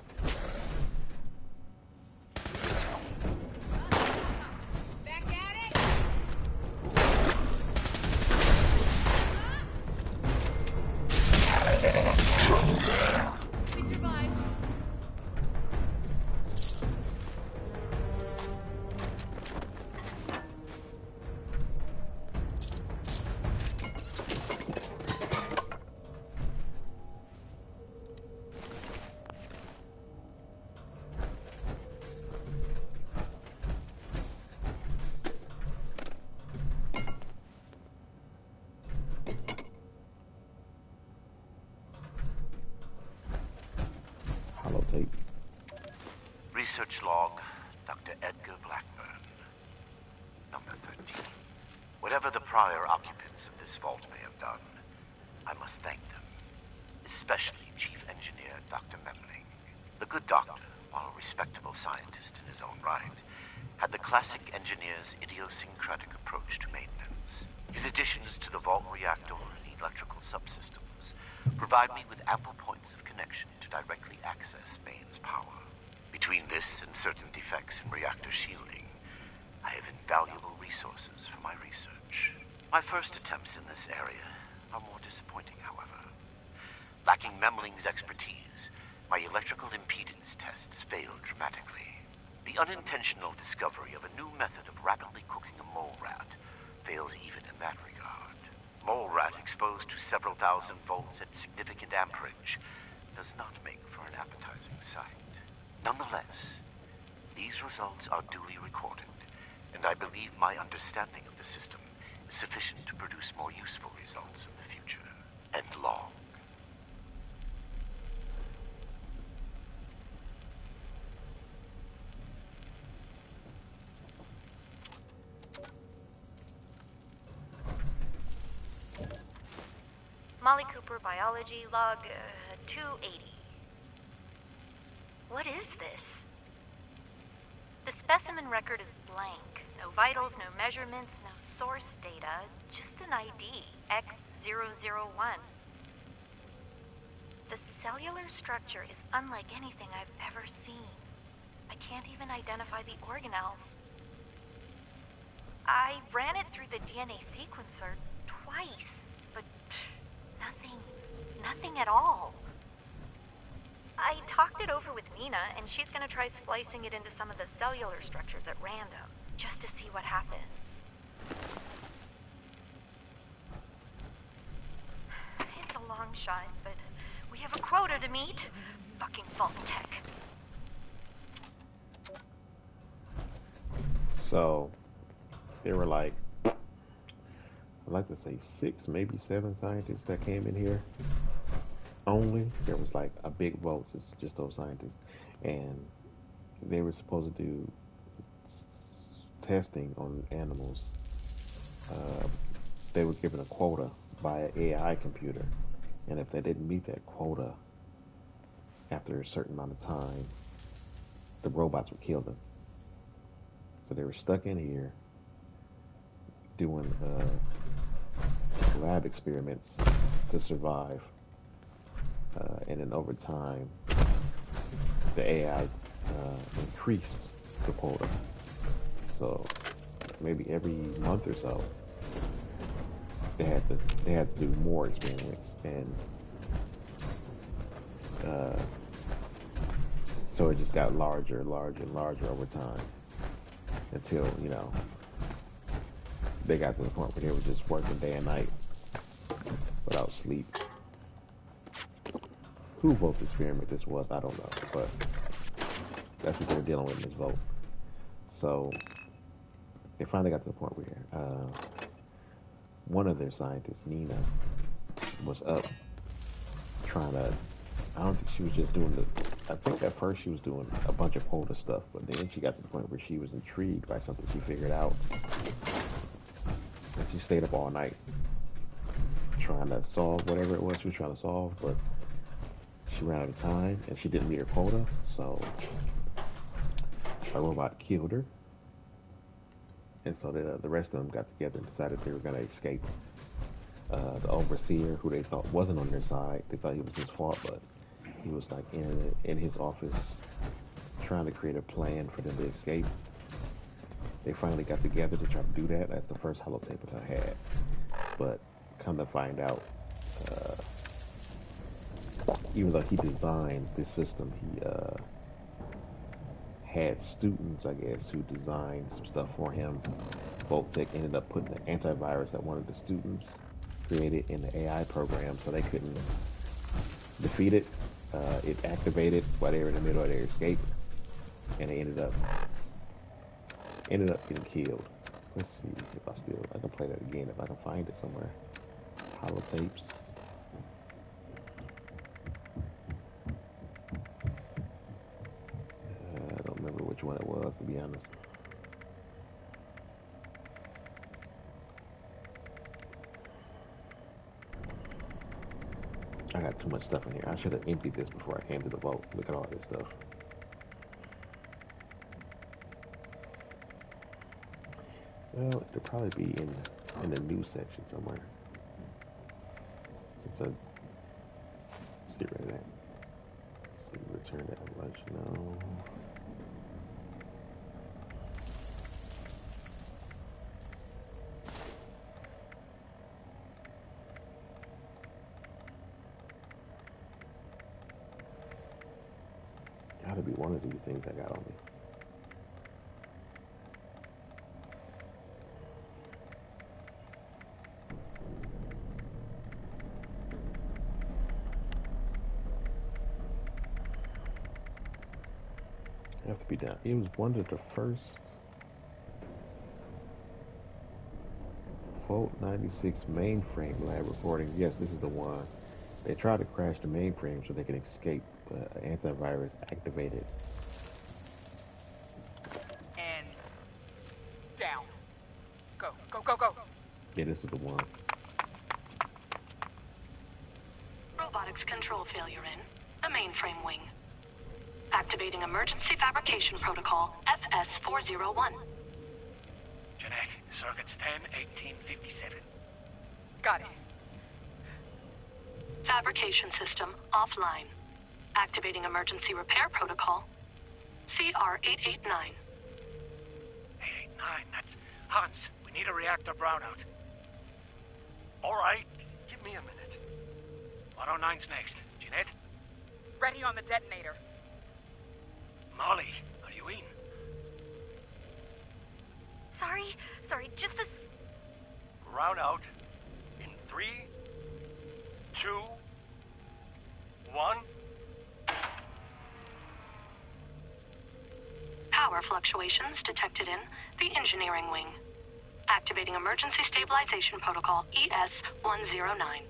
Holotape. Research log, Dr. Edgar Blackburn. Number 13. Whatever the prior occupants of this vault may have done, I must thank them. Especially Chief Engineer Dr. Memling. The good doctor, while a respectable scientist in his own right, had the classic engineer's idiosyncratic approach to maintenance. His additions to the vault reactor and electrical subsystems provide me with ample points of connection to directly access mains power. Between this and certain defects in reactor shielding, I have invaluable resources for my research. My first attempts in this area are more disappointing, however. Lacking Memling's expertise, my electrical impedance tests failed dramatically. The unintentional discovery of a new method of rapidly cooking a mole rat fails even in that regard. Mole rat exposed to several thousand volts at significant amperage does not make for an appetizing sight. Nonetheless, these results are duly recorded, and I believe my understanding of the system is sufficient to produce more useful results in the future, and long. Molly Cooper, biology, log 280. What is this? The specimen record is blank. No vitals, no measurements, no source data. Just an ID, X001. The cellular structure is unlike anything I've ever seen. I can't even identify the organelles. I ran it through the DNA sequencer twice, but nothing at all. I talked it over with Nina, and she's gonna try splicing it into some of the cellular structures at random, just to see what happens. It's a long shot, but we have a quota to meet. Fucking Vault Tech. So, there were like, I'd like to say 6, maybe 7 scientists that came in here. Only there was like a big vote, just those scientists, and they were supposed to do testing on animals. They were given a quota by an AI computer, and if they didn't meet that quota after a certain amount of time, the robots would kill them. So they were stuck in here doing lab experiments to survive. And then over time, the AI increased the quota. So maybe every month or so, they had to do more experiments, and so it just got larger and larger and larger over time until, you know, they got to the point where they were just working day and night without sleep. Who vote experiment this was, I don't know, but that's what they're dealing with in this vote. So they finally got to the point where one of their scientists, Nina, was up trying to, I don't think she was just doing I think at first she was doing a bunch of quota stuff, but then she got to the point where she was intrigued by something she figured out. And she stayed up all night trying to solve whatever it was she was trying to solve, but she ran out of time and she didn't meet her quota, so a robot killed her. And so the rest of them got together and decided they were going to escape. The overseer, who they thought wasn't on their side, they thought he was his fault, but he was like in his office trying to create a plan for them to escape. They finally got together to try to do that. That's the first holotape that I had. But come to find out, even though he designed this system, he had students, I guess, who designed some stuff for him. Vault-Tec ended up putting the antivirus that one of the students created in the AI program, so they couldn't defeat it. It activated while they were in the middle of their escape, and they ended up getting killed. Let's see if I can play that again if I can find it somewhere. Holotapes. I don't remember which one it was, to be honest. I got too much stuff in here. I should have emptied this before I came to the vote. Look at all this stuff. Well, it'll probably be in the news section somewhere. Since I see right there. Let's see, return to Appalachia. No. Gotta be one of these things I got on me. Have to be down. It was one of the first Vault 96 mainframe lab recordings. Yes, this is the one. They tried to crash the mainframe so they could escape, but antivirus activated. And down. Go, go, go, go. Yeah, this is the one. Robotics control failure in the mainframe wing. Activating Emergency Fabrication Protocol FS-401. Jeanette, circuits 10-1857. Got it. Fabrication system offline. Activating Emergency Repair Protocol CR-889. 889, that's Hans. We need a reactor brownout. All right, give me a minute. 109's next. Jeanette? Ready on the detonator. Molly, are you in? Sorry, just a... Brownout in 3, 2, 1. Power fluctuations detected in the engineering wing. Activating Emergency Stabilization Protocol ES-109.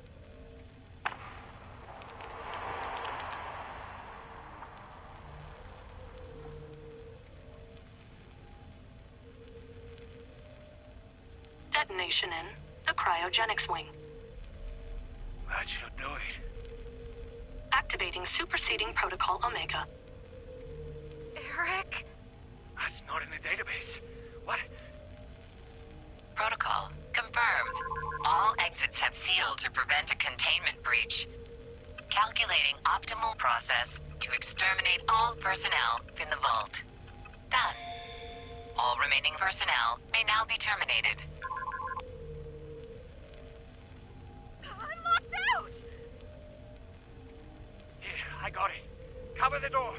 Detonation in the cryogenics wing. That should do it. Activating Superseding Protocol Omega. Eric? That's not in the database. What? Protocol confirmed. All exits have sealed to prevent a containment breach. Calculating optimal process to exterminate all personnel in the vault. Done. All remaining personnel may now be terminated. I'm locked out! Yeah, I got it. Cover the door.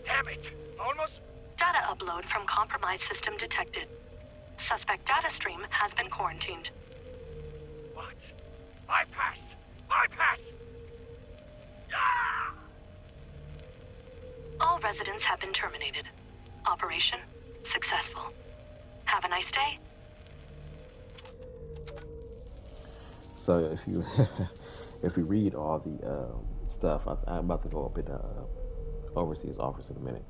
Damn it! Almost... Data upload from compromised system detected. Suspect data stream has been quarantined. What? Bypass! Bypass! Ah! All residents have been terminated. Operation successful. Have a nice day. So if you if we read all the stuff, I'm about to go up in overseas office in a minute,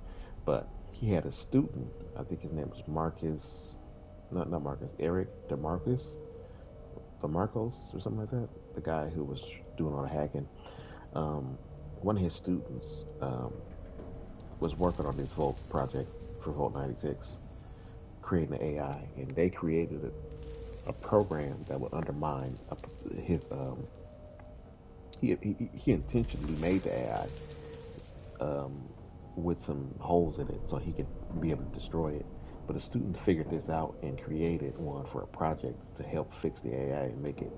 but he had a student. I think his name was Marcus, not Marcus, Eric DeMarcus or something like that. The guy who was doing all the hacking. One of his students was working on this Volt project for Volt 96, creating an AI, and they created a program that would undermine his. He intentionally made the AI with some holes in it so he could be able to destroy it. But a student figured this out and created one for a project to help fix the AI and make it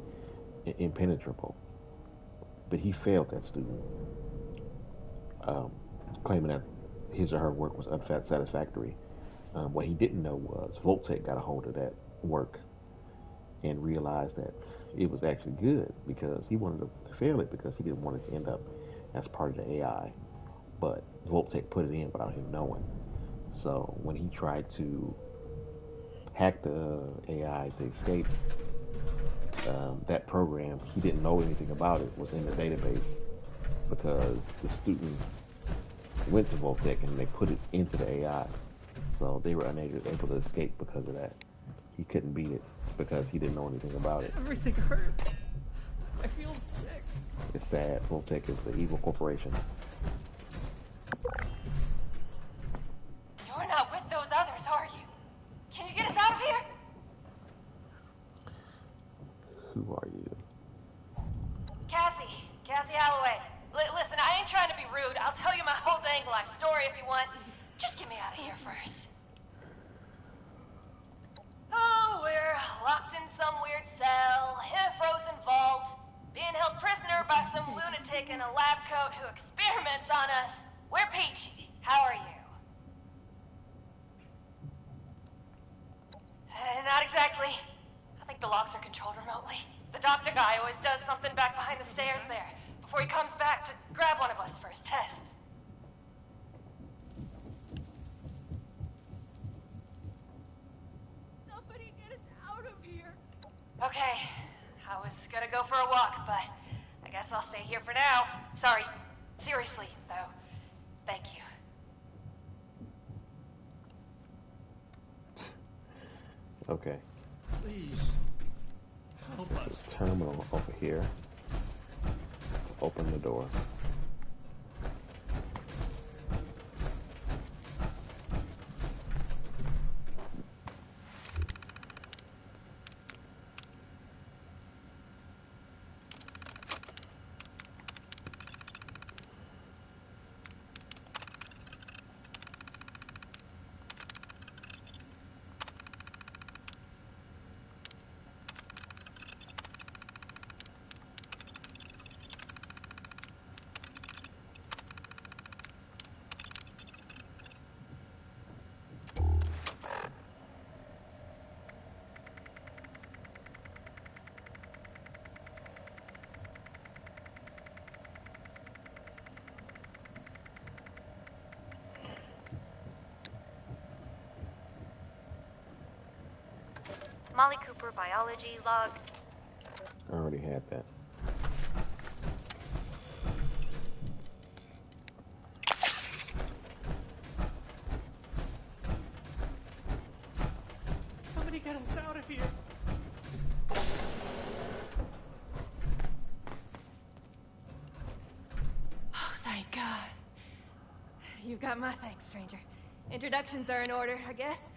impenetrable. But he failed that student, claiming that his or her work was unsatisfactory. What he didn't know was Voltec got a hold of that work and realized that it was actually good, because he wanted to fail it because he didn't want it to end up as part of the AI. But Voltec put it in without him knowing. So when he tried to hack the AI to escape, that program, he didn't know anything about it, was in the database because the student went to Voltec and they put it into the AI. So they were unable to escape because of that. He couldn't beat it because he didn't know anything about it. Everything hurts. I feel sick. It's sad. Voltec is the evil corporation. You're not with those others, are you? Can you get us out of here? Who are you? Cassie Alloway. Listen, I ain't trying to be rude. I'll tell you my whole dang life story if you want. Just get me out of here first. Oh, we're locked in some weird cell, in a frozen vault, being held prisoner by some lunatic in a lab coat who experiments on us. We're peachy. How are you? Not exactly. I think the locks are controlled remotely. The doctor guy always does something back behind the stairs there, before he comes back to grab one of us for his tests. Somebody get us out of here. Okay, I was gonna go for a walk, but I guess I'll stay here for now. Sorry. Seriously, though. Thank you. Okay. Please. There's a terminal over here to open the door. Molly Cooper biology log. I already had that. Somebody get us out of here. Oh, thank God. You've got my thanks, stranger. Introductions are in order, I guess.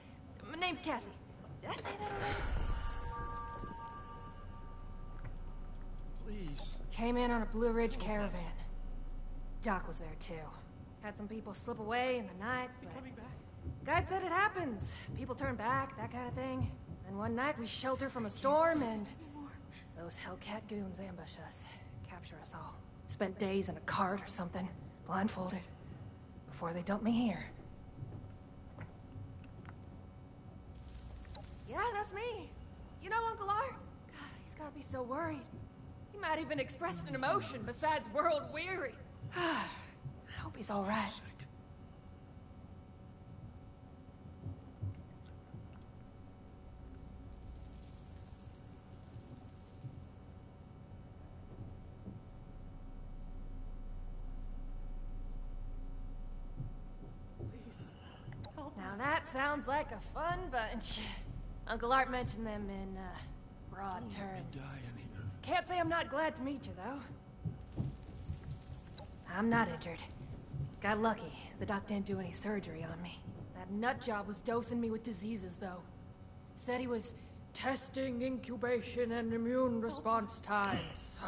My name's Cassie. Did I say that already? Please. Came in on a Blue Ridge caravan. Doc was there too. Had some people slip away in the night, but guide said it happens. People turn back, that kind of thing. Then one night we shelter from a storm and those Hellcat goons ambush us. Capture us all. Spent days in a cart or something, blindfolded, before they dump me here. Yeah, that's me. You know Uncle Art? God, he's gotta be so worried. He might even express an emotion besides world weary. I hope he's all right. Now that sounds like a fun bunch. Uncle Art mentioned them in, broad terms. Can't say I'm not glad to meet you, though. I'm not injured. Got lucky. The doc didn't do any surgery on me. That nut job was dosing me with diseases, though. Said he was testing incubation and immune response times.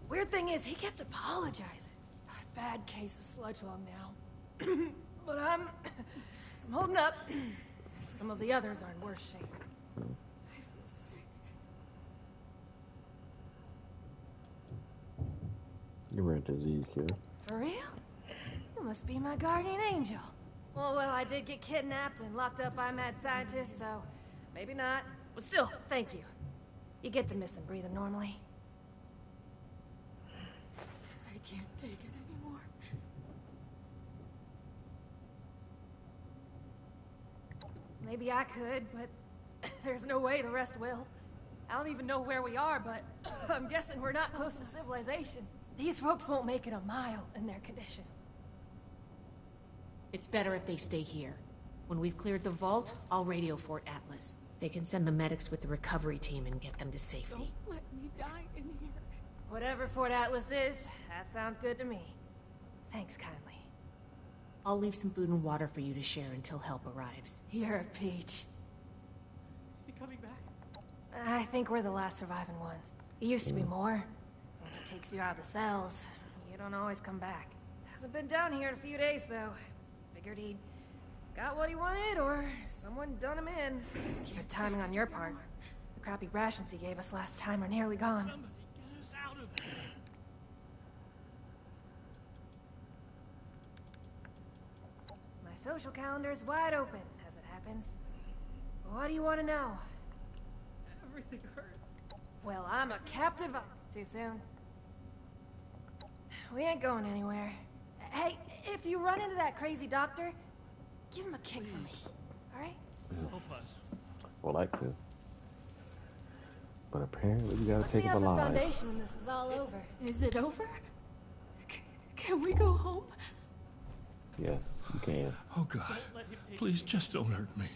Weird thing is, he kept apologizing. Bad case of sludge lung now. But I'm holding up. Some of the others are in worse shape. I feel sick. You were a disease cure. For real? You must be my guardian angel. Well, I did get kidnapped and locked up by mad scientists, so maybe not. But still, thank you. You get to miss him breathing normally. I can't take it anymore. Maybe I could, but there's no way the rest will. I don't even know where we are, but I'm guessing we're not close to civilization. These folks won't make it a mile in their condition. It's better if they stay here. When we've cleared the vault, I'll radio Fort Atlas. They can send the medics with the recovery team and get them to safety. Don't let me die in here. Whatever Fort Atlas is, that sounds good to me. Thanks kindly. I'll leave some food and water for you to share until help arrives. You're a peach. Is he coming back? I think we're the last surviving ones. It used to be more. When he takes you out of the cells, you don't always come back. Hasn't been down here in a few days, though. Figured he'd got what he wanted, or someone done him in. Good timing on your part. The crappy rations he gave us last time are nearly gone. Get us out of here. My social calendar's wide open, as it happens. What do you want to know? Everything hurts. Well, I'm a captive... Too soon? We ain't going anywhere. Hey, if you run into that crazy doctor, give him a kick for me, alright? Help us. Would like to. But apparently we gotta take him Put me on the alive. foundation when this is all over. Is it over? Can we go home? Yes, you can. Oh God, please just don't hurt me.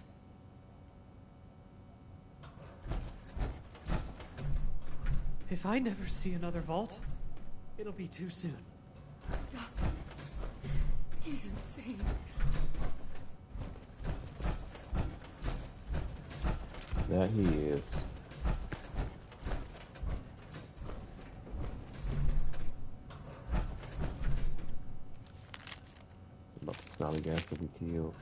If I never see another vault, it'll be too soon. Doctor, he's insane. That he is. About the snotty gas that we killed.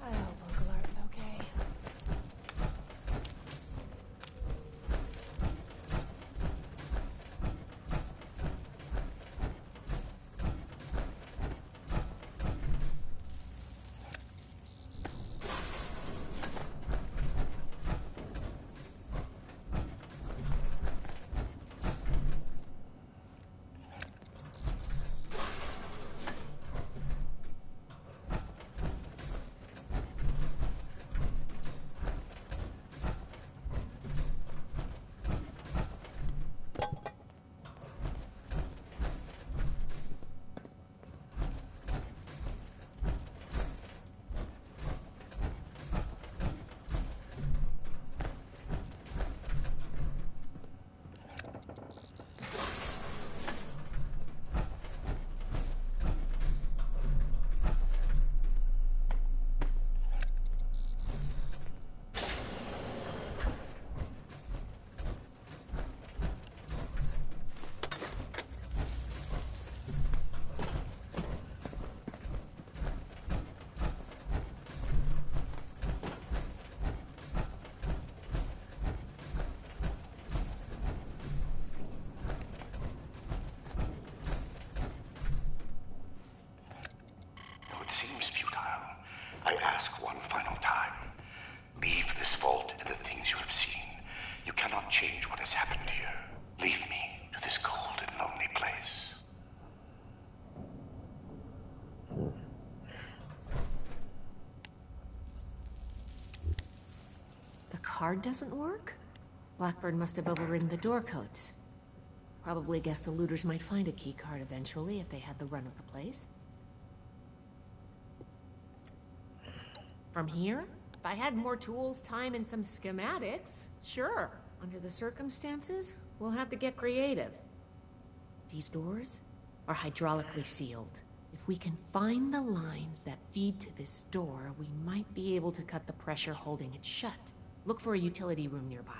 I hope Uncle Art's okay. Though it seems futile, I ask one final time. Leave this vault and the things you have seen. You cannot change what has happened here. Leave me to this cold and lonely place. The card doesn't work? Blackburn must have overridden the door codes. Probably guess the looters might find a key card eventually if they had the run of the place. From here? If I had more tools, time, and some schematics, sure. Under the circumstances, we'll have to get creative. These doors are hydraulically sealed. If we can find the lines that feed to this door, we might be able to cut the pressure holding it shut. Look for a utility room nearby.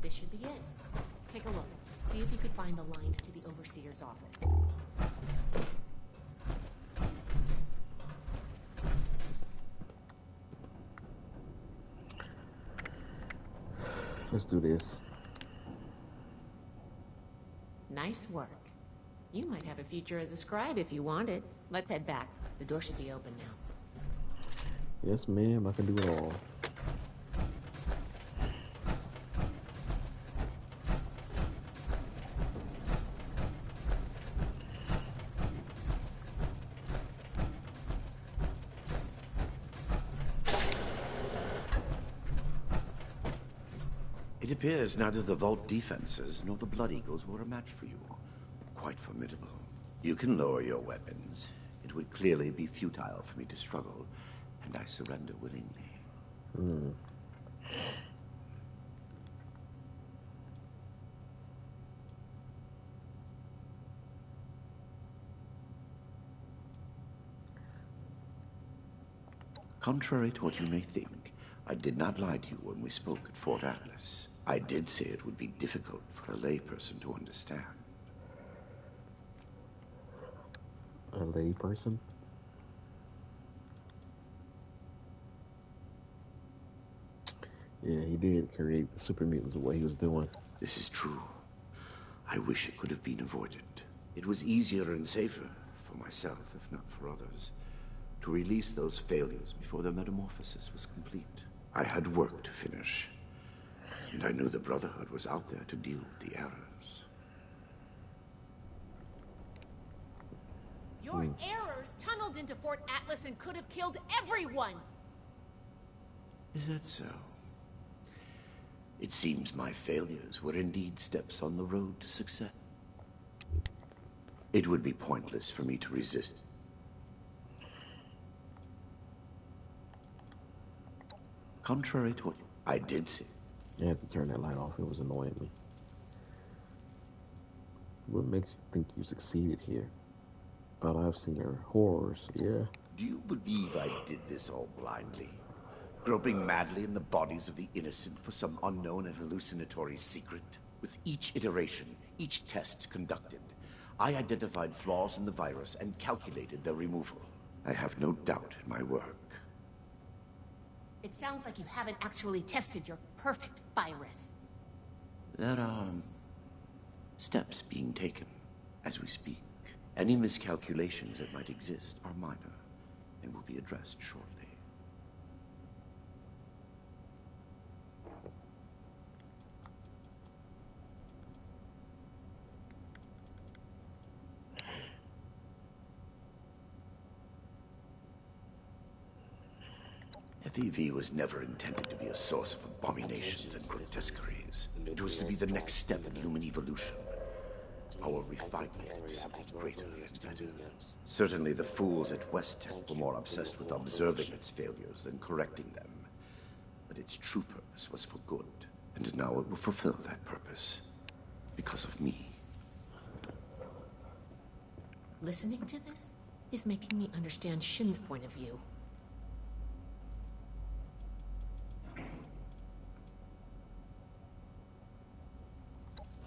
This should be it. Take a look. See if you could find the lines to the overseer's office. Let's do this. Nice work. You might have a future as a scribe if you want it. Let's head back. The door should be open now. Yes, ma'am, I can do it all. It appears neither the vault defenses nor the Blood Eagles were a match for you. Quite formidable. You can lower your weapons. It would clearly be futile for me to struggle, and I surrender willingly. Contrary to what you may think, I did not lie to you when we spoke at Fort Atlas. I did say it would be difficult for a layperson to understand. A layperson? Yeah, he did create the super mutants of what he was doing. This is true. I wish it could have been avoided. It was easier and safer, for myself, if not for others, to release those failures before their metamorphosis was complete. I had work to finish, and I knew the Brotherhood was out there to deal with the errors. Your errors tunneled into Fort Atlas and could have killed everyone! Is that so? It seems my failures were indeed steps on the road to success. It would be pointless for me to resist. Contrary to what I did say. You had to turn that light off. It was annoying me. What makes you think you succeeded here? But I've seen her horrors, yeah. Do you believe I did this all blindly? Groping madly in the bodies of the innocent for some unknown and hallucinatory secret? With each iteration, each test conducted, I identified flaws in the virus and calculated their removal. I have no doubt in my work. It sounds like you haven't actually tested your perfect virus. There are steps being taken as we speak. Any miscalculations that might exist are minor and will be addressed shortly. FEV was never intended to be a source of abominations and grotesqueries. It was to be the next step in human evolution. Our refinement into something greater and better. Certainly the fools at West Tech were more obsessed with observing its failures than correcting them. But its true purpose was for good. And now it will fulfill that purpose. Because of me. Listening to this is making me understand Shin's point of view.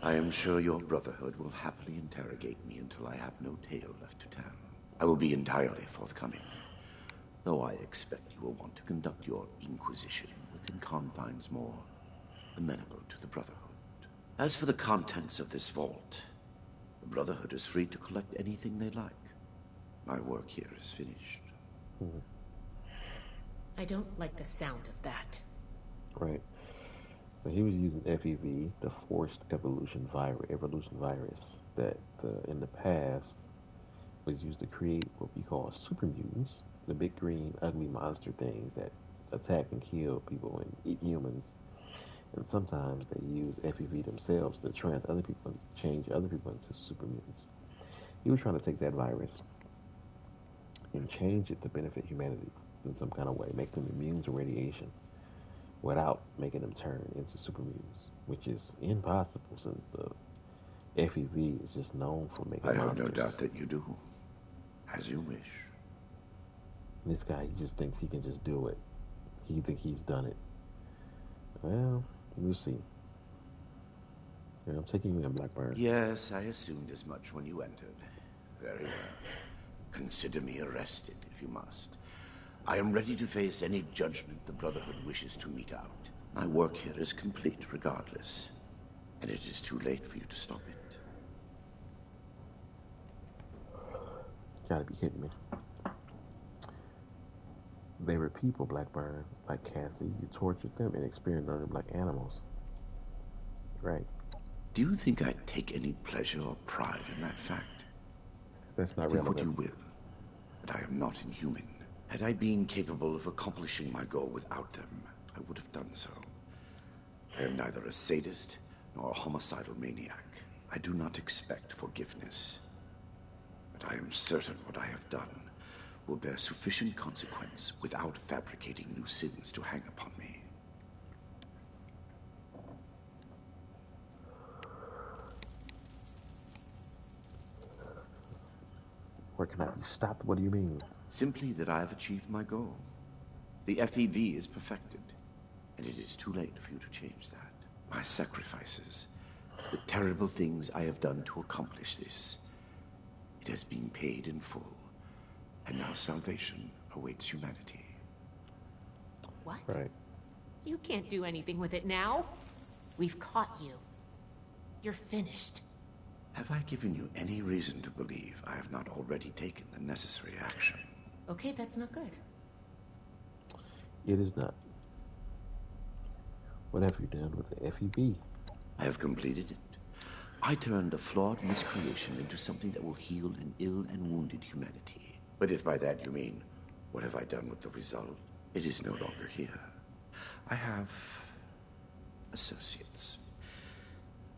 I am sure your Brotherhood will happily interrogate me until I have no tale left to tell. I will be entirely forthcoming, though I expect you will want to conduct your Inquisition within confines more amenable to the Brotherhood. As for the contents of this vault, the Brotherhood is free to collect anything they like. My work here is finished. I don't like the sound of that. Right. So he was using FEV, the forced evolution virus, that in the past was used to create what we call super mutants, the big green ugly monster things that attack and kill people and eat humans. And sometimes they use FEV themselves to change other people into super mutants. He was trying to take that virus and change it to benefit humanity in some kind of way, make them immune to radiation, without making them turn into super mutants, which is impossible since the FEV is just known for making monsters. I have no doubt that you do. As you wish. This guy, he just thinks he can just do it. He thinks he's done it. Well, we'll see. Yeah, I'm taking you in, Blackburn. Yes, I assumed as much when you entered. Very well. Consider me arrested, if you must. I am ready to face any judgment the Brotherhood wishes to mete out. My work here is complete regardless, and it is too late for you to stop it. Gotta be kidding me. They were people, Blackburn, like Cassie. You tortured them and experimented on them like animals. Right. Do you think I take any pleasure or pride in that fact? That's not relevant. relevant. Think what you will, but I am not inhuman. Had I been capable of accomplishing my goal without them, I would have done so. I am neither a sadist nor a homicidal maniac. I do not expect forgiveness. But I am certain what I have done will bear sufficient consequence without fabricating new sins to hang upon me. Where can I be stopped? What do you mean? Simply that I have achieved my goal. The FEV is perfected, and it is too late for you to change that. My sacrifices, the terrible things I have done to accomplish this, it has been paid in full, and now salvation awaits humanity. What? Right. You can't do anything with it now. We've caught you. You're finished. Have I given you any reason to believe I have not already taken the necessary action? Okay, that's not good. It is not. What have you done with the FEB? I have completed it. I turned a flawed miscreation into something that will heal an ill and wounded humanity. But if by that you mean, what have I done with the result? It is no longer here. I have associates.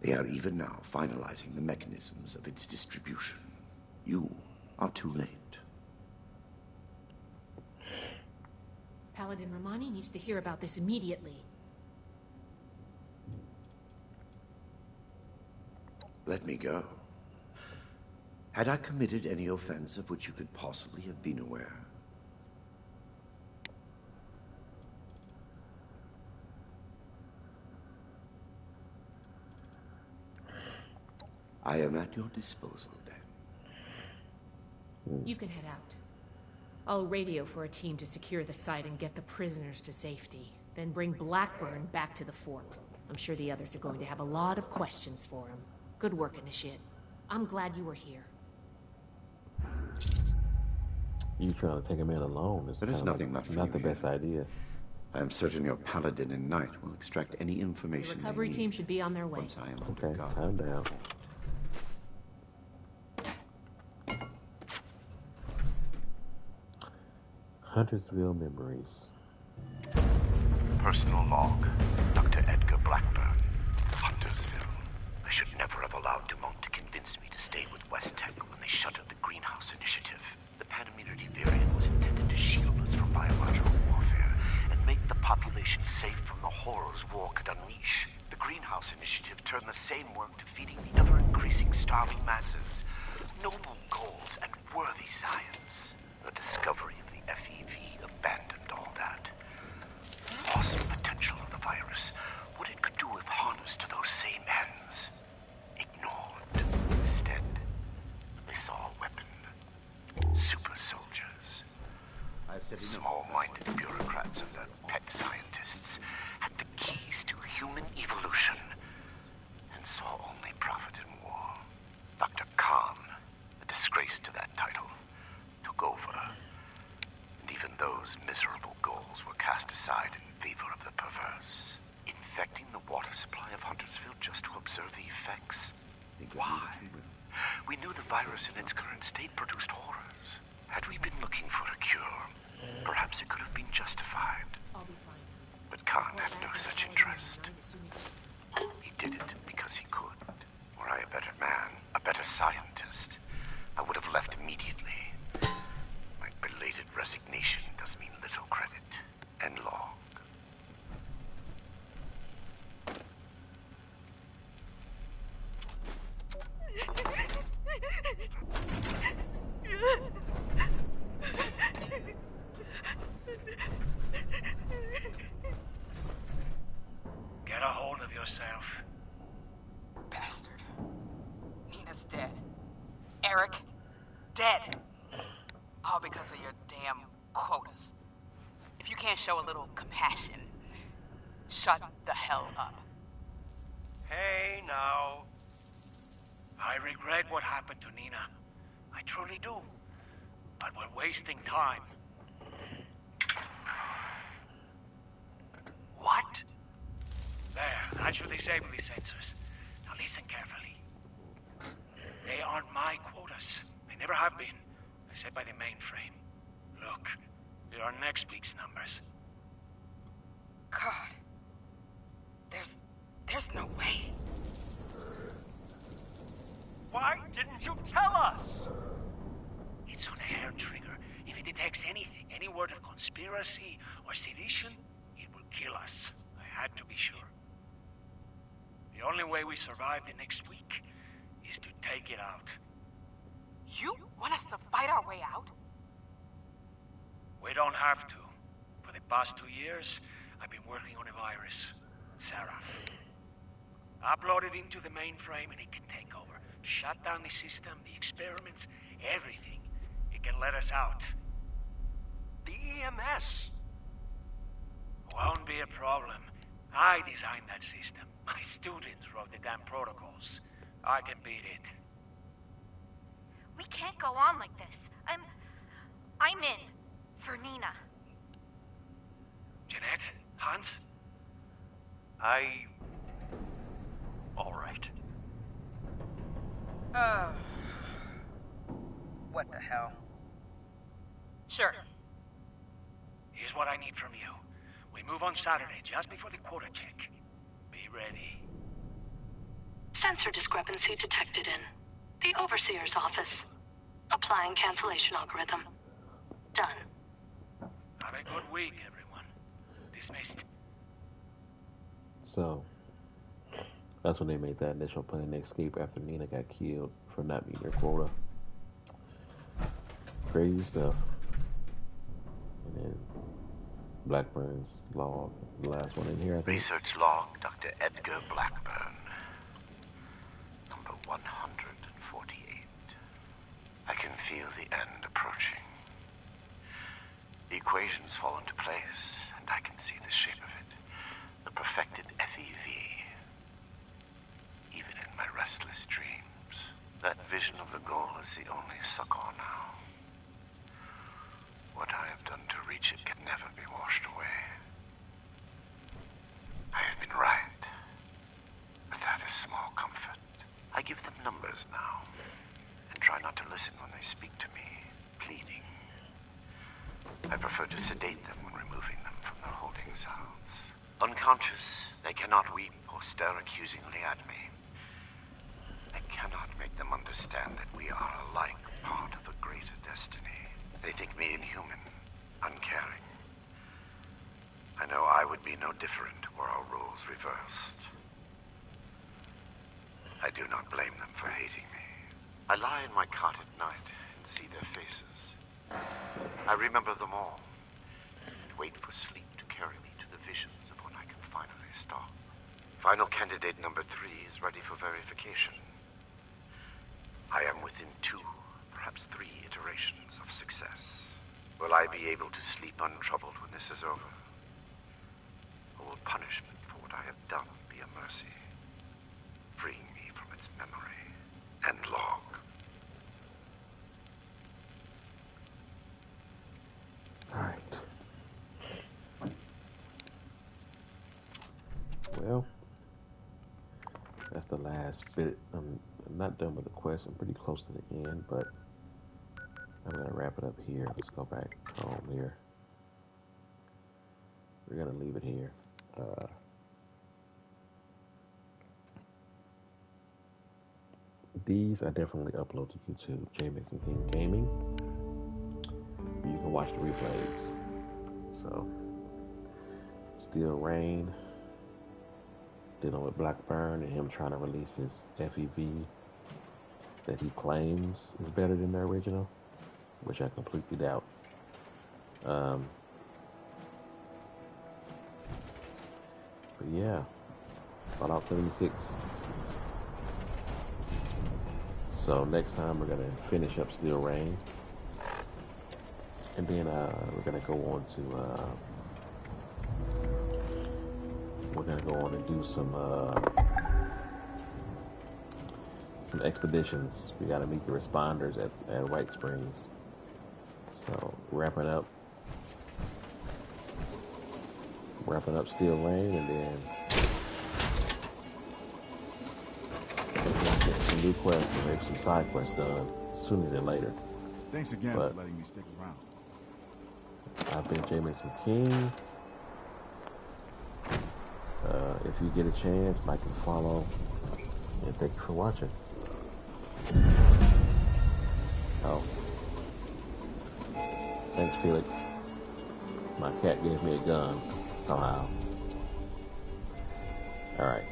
They are even now finalizing the mechanisms of its distribution. You are too late. Paladin Romani needs to hear about this immediately. Let me go. Had I committed any offense of which you could possibly have been aware? I am at your disposal, then. You can head out. I'll radio for a team to secure the site and get the prisoners to safety. Then bring Blackburn back to the fort. I'm sure the others are going to have a lot of questions for him. Good work, Initiate. I'm glad you were here. You trying to take a man alone is There is nothing left for not you the here. best idea. I am certain your Paladin and Knight will extract any The information recovery they team need should be on their way. once I am Okay, under guard. calm down. Huntersville Memories. Personal log, Dr. Edgar Blackburn, Huntersville. I should never have allowed Dumont to convince me to stay with West Tech when they shuttered the Greenhouse Initiative. The Panimmunity variant was intended to shield us from biological warfare and make the population safe from the horrors war could unleash. The Greenhouse Initiative turned the same work to feeding the ever-increasing starving masses. Noble goals and worthy science. The discovery of the FEV abandoned all that. Lost potential of the virus, what it could do if harnessed to those same ends. Ignored. Instead, they saw a weapon. Super soldiers. Small-minded bureaucrats and their pet scientists had the keys to human evolution and saw only profit in war. Dr. Khan, a disgrace to that title, took over. And even those miserable goals were cast aside in favor of the perverse. Infecting the water supply of Huntersville just to observe the effects. Why? We knew the virus in its current state produced horrors. Had we been looking for a cure, perhaps it could have been justified. But Khan had no such interest. He did it because he could. Were I a better man, a better scientist, I would have left immediately. My belated resignation does mean little credit, and long. Get a hold of yourself. Bastard. Nina's dead. Eric, dead. All because of your damn quotas. If you can't show a little compassion, shut the hell up. Hey, now. I regret what happened to Nina. I truly do. But we're wasting time. What? There, that should disable the sensors. Now listen carefully. They aren't my quotas. They never have been. They're set by the mainframe. Look, here are next week's numbers. God. There's no way. Why didn't you tell us? It's on a hair trigger. If it detects anything, any word of conspiracy or sedition, it will kill us. I had to be sure. The only way we survive the next week is to take it out. You want us to fight our way out? We don't have to. For the past 2 years, I've been working on a virus, Seraph. Upload it into the mainframe and it can take over. Shut down the system, the experiments, everything. It can let us out. The EMS. Won't be a problem. I designed that system. My students wrote the damn protocols. I can beat it. We can't go on like this. I'm in. For Nina. Jeanette? Hans? All right. What the hell? Sure. Here's what I need from you. We move on Saturday, just before the quota check. Be ready. Sensor discrepancy detected in the Overseer's office. Applying cancellation algorithm. Done. Have a good week, everyone. Dismissed. So, that's when they made that initial plan to escape after Nina got killed for not meeting her quota. Crazy stuff. And then Blackburn's log, the last one in here, I think. Research log, Dr. Edgar Blackburn. Number 148. I can feel the end approaching. The equations fall into place, and I can see the shape of it. The perfected FEV. Even in my restless dreams, that vision of the goal is the only succor now. What I have done to reach it can never be washed away. I have been right, but that is small comfort. I give them numbers now, and try not to listen when they speak to me, pleading. I prefer to sedate them when removing them from their holding cells. Unconscious, they cannot weep or stare accusingly at me. I cannot make them understand that we are alike part of a greater destiny. They think me inhuman, uncaring. I know I would be no different were our roles reversed. I do not blame them for hating me. I lie in my cot at night and see their faces. I remember them all, and wait for sleep to carry me to the visions of when I can finally stop. Final candidate number 3 is ready for verification. I am within 2, perhaps 3 iterations of success. Will I be able to sleep untroubled when this is over? Or will punishment for what I have done be a mercy, freeing me from its memory and log? Alright. Well, that's the last bit. I'm not done with the quest. I'm pretty close to the end, but I'm going to wrap it up here. Let's go back home here. We're going to leave it here. These I definitely upload to YouTube, J-Mixon King Gaming. You can watch the replays. So, Steel Rain, dealing with Blackburn and him trying to release his FEV that he claims is better than the original, which I completely doubt. But yeah, Fallout 76. So next time we're gonna finish up Steel Rain, and then we're gonna go on and do some expeditions. We gotta meet the responders at White Springs. So wrapping up Steel Rain, and then get some new quests and maybe some side quests done sooner than later. Thanks again for letting me stick around. I've been J-Mixon King. If you get a chance, like and follow, and thank you for watching. Oh. Thanks, Felix. My cat gave me a gun, somehow. Alright.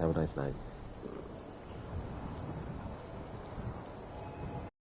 Have a nice night.